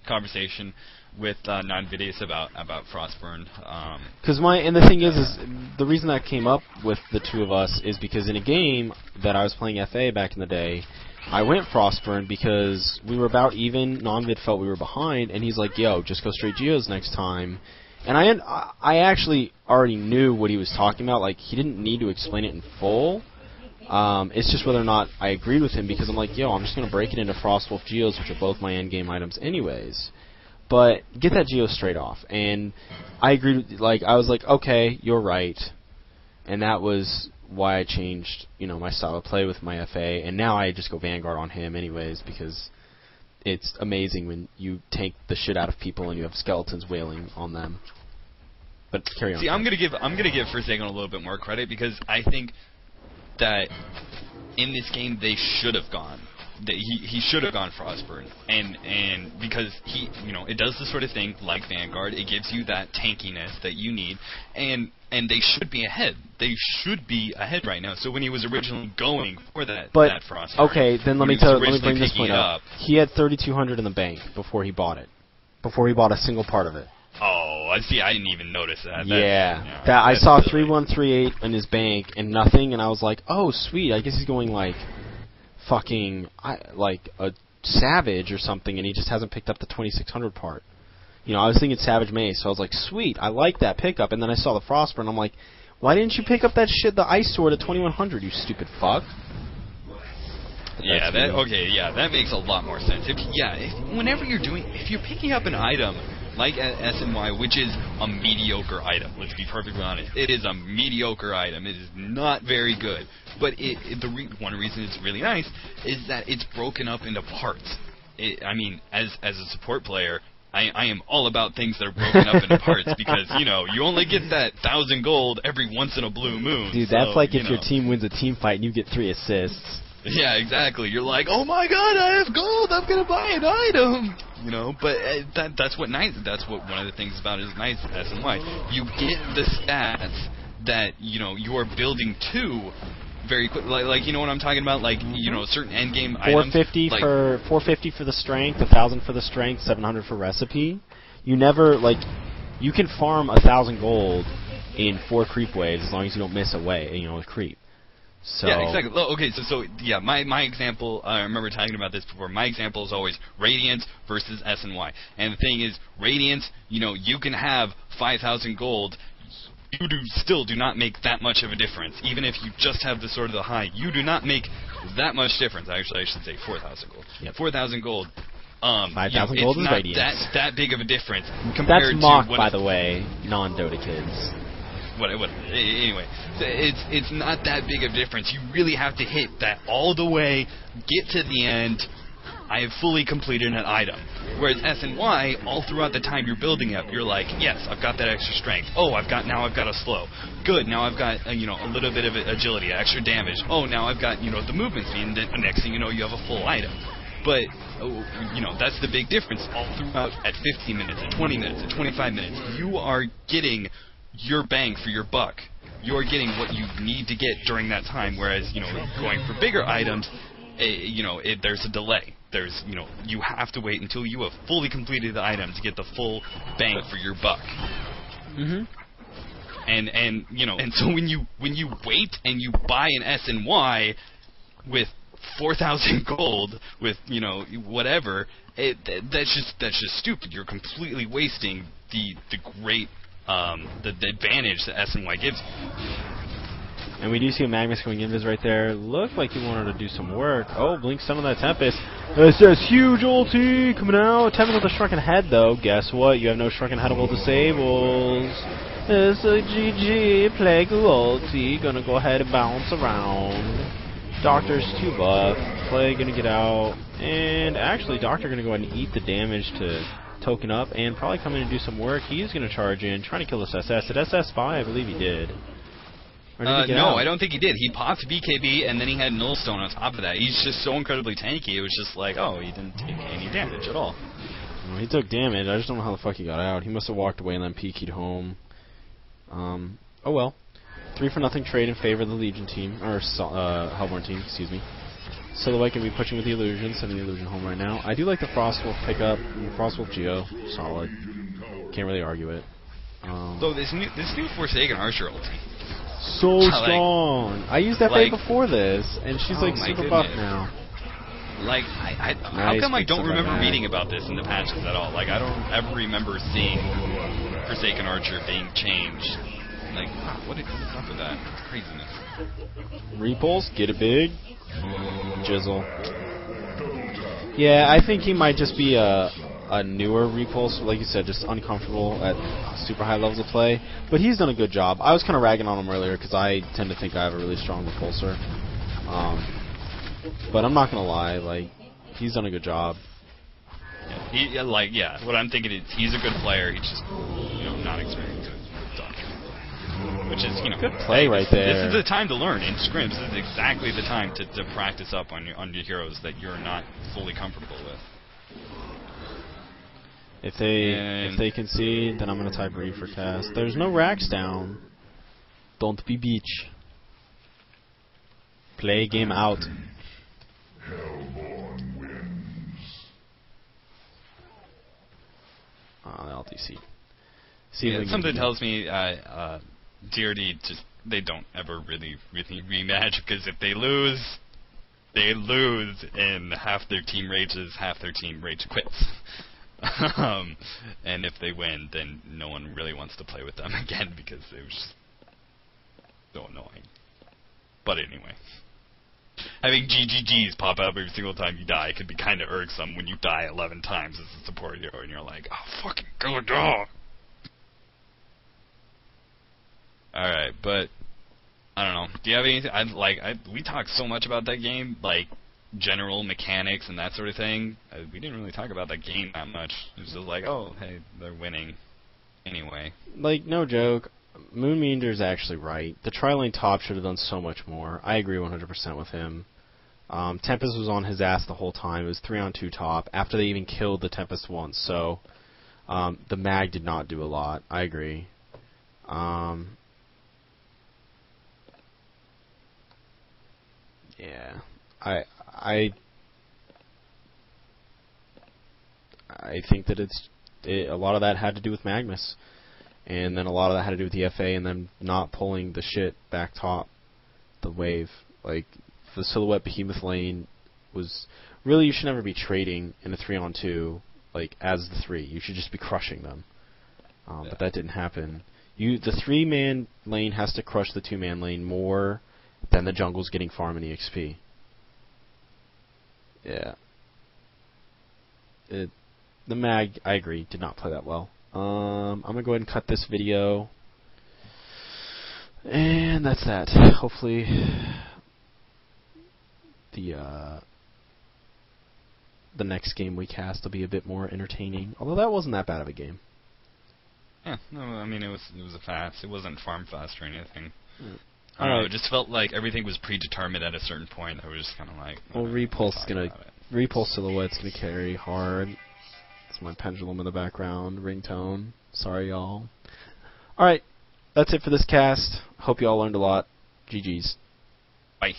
conversation with Non-Vidius about Frostburn. And the thing is the reason that came up with the two of us is because in a game that I was playing FA back in the day, I went Frostburn because we were about even. Non-Vid felt we were behind, and he's like, "Yo, just go straight Geos next time." And I actually already knew what he was talking about. Like, he didn't need to explain it in full. It's just whether or not I agreed with him, because I'm like, yo, I'm just going to break it into Frostwolf Geos, which are both my endgame items anyways. But get that Geo straight off. And I agreed, like, I was like, okay, you're right. And that was why I changed, you know, my style of play with my FA. And now I just go Vanguard on him anyways, because it's amazing when you tank the shit out of people and you have skeletons wailing on them. But carry on. See, I'm gonna give Forsaken a little bit more credit, because I think that in this game they should have gone. He should have gone Frostburn, and because he, you know, it does the sort of thing like Vanguard. It gives you that tankiness that you need, and they should be ahead. They should be ahead right now. So when he was originally going for that Frostburn, okay, then let me bring this point up. He had 3,200 in the bank before he bought it. Before he bought a single part of it. Oh, I see. I didn't even notice that. I saw 3138 in his bank and nothing, and I was like, oh, sweet. I guess he's going like fucking like a Savage or something, and he just hasn't picked up the 2600 part. You know, I was thinking Savage Mace, so I was like, sweet, I like that pickup. And then I saw the Frostburn, and I'm like, why didn't you pick up that shit, the Ice Sword at 2100, you stupid fuck? Yeah, that makes a lot more sense. Whenever if you're picking up an item like SNY, which is a mediocre item, let's be perfectly honest, it is a mediocre item. It is not very good. But one reason it's really nice is that it's broken up into parts. I mean, as a support player, I am all about things that are broken up into parts, because, you know, you only get that 1,000 gold every once in a blue moon. Dude, that's like if your team wins a team fight and you get 3 assists. Yeah, exactly. You're like, oh my god, I have gold, I'm gonna buy an item. You know, but that's what one of the things about it is nice SNY. You get the stats that you're building to very quick. Like you know what I'm talking about? Like certain end game items. 450 for the strength, 1,000 for the strength, 700 for recipe. You never you can farm 1,000 gold in 4 creep waves as long as you don't miss a way, with creep. So yeah, exactly. Okay, so yeah, my example, I remember talking about this before. My example is always Radiance versus SNY. And the thing is, Radiance, you can have 5,000 gold. You still do not make that much of a difference. Even if you just have the Sword of the High, you do not make that much difference. Actually, I should say 4,000 gold. Yep. 4,000 gold. 5,000 gold is Radiance. It's not that big of a difference compared That's mock, to by the way, non-Dota kids. Anyway, it's not that big of a difference. You really have to hit that all the way, get to the end. I have fully completed an item. Whereas SNY, all throughout the time you're building up, you're like, yes, I've got that extra strength. Oh, now I've got a slow. Good, now I've got a little bit of agility, extra damage. Oh, now I've got the movement speed. And the next thing you know, you have a full item. But that's the big difference. All throughout, at 15 minutes, at 20 minutes, at 25 minutes, you are getting your bang for your buck. You're getting what you need to get during that time. Whereas going for bigger items, there's a delay. There's you have to wait until you have fully completed the item to get the full bang for your buck. Mhm. And so when you wait and you buy an SNY with 4,000 gold with whatever, that's just stupid. You're completely wasting the great the advantage that SNY gives you. And we do see a Magnus going invis right there. Looked like he wanted to do some work. Oh, blink stun on that Tempest. SS huge ulti coming out. Tempest with a shrunken head though. Guess what? You have no shrunken headable disables. It's a GG Plague ulti. Gonna go ahead and bounce around. Doctor's too buff. Plague gonna get out. And actually Doctor gonna go ahead and eat the damage to token up and probably come in and do some work. He's gonna charge in, trying to kill this SS. Did SS spy? I believe he did. No, I don't think he did. He popped BKB, and then he had Nullstone on top of that. He's just so incredibly tanky, it was just like, oh, he didn't take any damage at all. Well, he took damage. I just don't know how the fuck he got out. He must have walked away and then PK'd home. Oh well. 3-for-0 trade in favor of the Legion team, or Hellborn team, excuse me. Silhouette can be pushing with the Illusion, sending the Illusion home right now. I do like the Frostwolf pickup. Frostwolf Geo, solid. Can't really argue it. So this new Forsaken Archer ulti. So strong. I used that before this, and she's super buff now. Like, how come I don't remember reading about this in the patches at all? Like, I don't ever remember seeing Forsaken Archer being changed. Like, what's up with that? It's craziness. Repulse, get it big. Jizzle. Yeah, I think he might just be a newer Repulse, like you said, just uncomfortable at super high levels of play. But he's done a good job. I was kind of ragging on him earlier because I tend to think I have a really strong Repulsor. But I'm not gonna lie, like, he's done a good job. Yeah, what I'm thinking is he's a good player. He's just not experienced with Doctor, which is good play right there. This is the time to learn in scrims. This is exactly the time to practice up on your heroes that you're not fully comfortable with. If they concede, then I'm gonna type read for cast. There's no racks down. Don't be beach. Play game out. Hellborn wins. I'll DC. Something tells me DRD they don't ever really rematch, because if they lose, and half their team rages, half their team rage quits. And if they win, then no one really wants to play with them again because it was just so annoying. But anyway, having GGGs pop up every single time you die could be kind of irksome when you die 11 times as a support hero and you're like, oh, fucking go dog. Alright, but I don't know. Do you have anything? We talked so much about that game, like general mechanics and that sort of thing. We didn't really talk about that game that much. It was just like, oh, hey, they're winning. Anyway. Like, no joke, Moonmeander's actually right. The tri-lane top should have done so much more. I agree 100% with him. Tempest was on his ass the whole time. It was 3-on-2 top after they even killed the Tempest once. So the mag did not do a lot. I agree. I think that a lot of that had to do with Magnus, and then a lot of that had to do with the FA, and then not pulling the shit back top, the wave. Like the Silhouette Behemoth lane was really, you should never be trading in a 3-on-2 like as the 3. You should just be crushing them. But that didn't happen. The 3-man lane has to crush the 2-man lane more than the jungle's getting farm and EXP. Yeah. The Mag, I agree, did not play that well. I'm going to go ahead and cut this video. And that's that. Hopefully the next game we cast will be a bit more entertaining. Although that wasn't that bad of a game. Yeah, no, I mean, it was a fast. It wasn't farm fast or anything. All know, right. it just felt like everything was predetermined at a certain point. I was just kind of like... Well, Repulse Silhouette's gonna carry hard. It's my pendulum in the background, ringtone. Sorry, y'all. All right, that's it for this cast. Hope you all learned a lot. GG's. Bye.